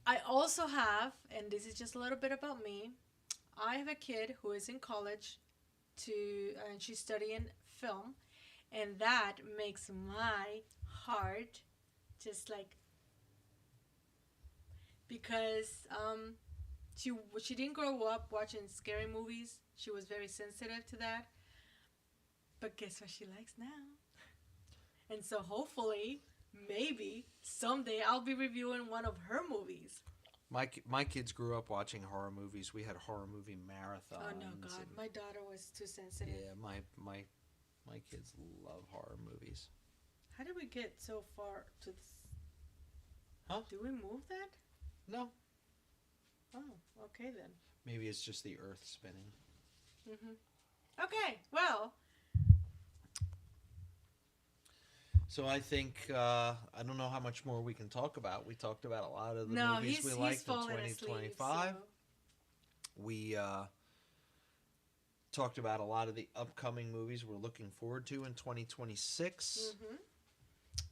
I also have, and this is just a little bit about me. I have a kid who is in college, and she's studying film, and that makes my heart just like, because she didn't grow up watching scary movies. She was very sensitive to that. But guess what she likes now? And so hopefully, maybe someday I'll be reviewing one of her movies. My kids grew up watching horror movies. We had horror movie marathons. Oh no, God! My daughter was too sensitive. Yeah, my kids love horror movies. How did we get so far to this? Huh? Do we move that? No. Oh, okay then. Maybe it's just the Earth spinning. Okay, well. So I think I don't know how much more we can talk about. We talked about a lot of the movies we liked in 2025. So. We talked about a lot of the upcoming movies we're looking forward to in 2026.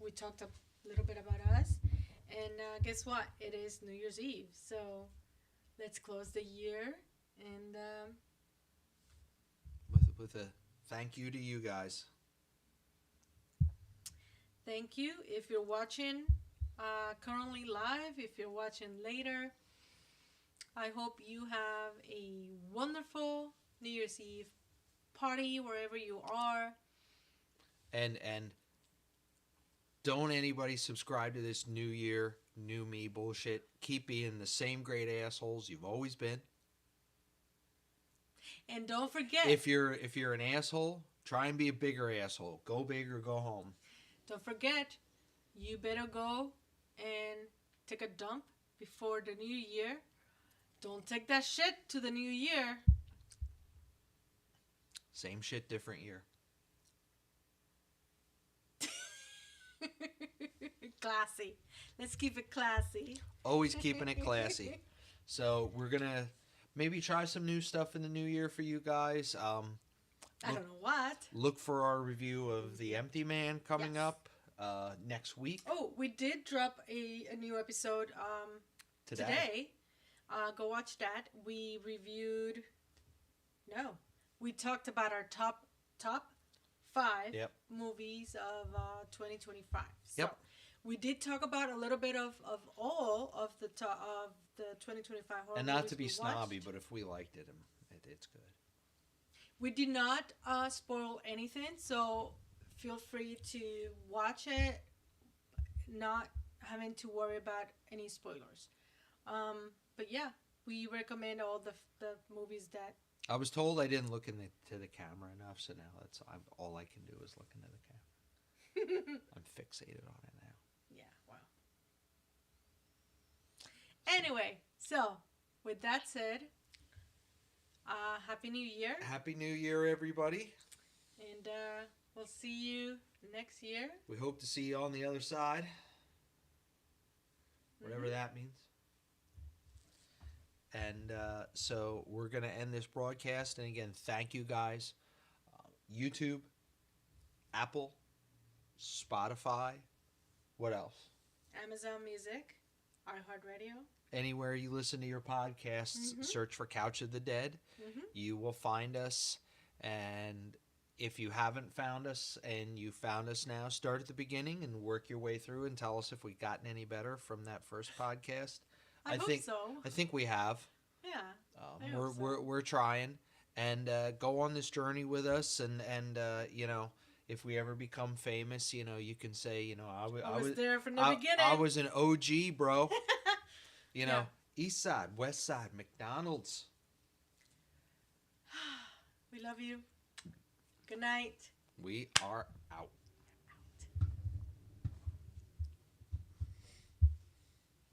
We talked a little bit about us, and guess what? It is New Year's Eve, so let's close the year and with a thank you to you guys. Thank you. If you're watching currently live, if you're watching later, I hope you have a wonderful New Year's Eve party wherever you are. And don't anybody subscribe to this New Year, New Me bullshit. Keep being the same great assholes you've always been. And don't forget, if you're an asshole, try and be a bigger asshole. Go big or go home. Don't forget, you better go and take a dump before the new year. Don't take that shit to the new year. Same shit, different year. Classy. Let's keep it classy. Always keeping it classy. So we're going to maybe try some new stuff in the new year for you guys. I don't know what. Look for our review of The Empty Man coming up next week. Oh, we did drop a new episode today. Go watch that. We reviewed. No, we talked about our top 5 movies of 2025. So we did talk about a little bit of all of the 2025 horror and not movies to be snobby, watched. but if we liked it, it's good. We did not spoil anything, so feel free to watch it, not having to worry about any spoilers. But yeah, we recommend all the movies that. I was told I didn't look into the camera enough, so now all I can do is look into the camera. I'm fixated on it now. Yeah, wow. Anyway, so with that said, Happy New Year. Happy New Year, everybody. And we'll see you next year. We hope to see you on the other side. Whatever that means. And so we're going to end this broadcast. And again, thank you guys. YouTube, Apple, Spotify. What else? Amazon Music, iHeartRadio. Anywhere you listen to your podcasts, search for Couch of the Dead. You will find us. And if you haven't found us and you found us now, start at the beginning and work your way through and tell us if we've gotten any better from that first podcast. I hope so. I think we have. Yeah. We're trying, and go on this journey with us, and you know, if we ever become famous, you know, you can say, you know, I was there from the beginning. I was an OG, bro. You know, East Side, West Side, McDonald's. We love you. Good night. We are out.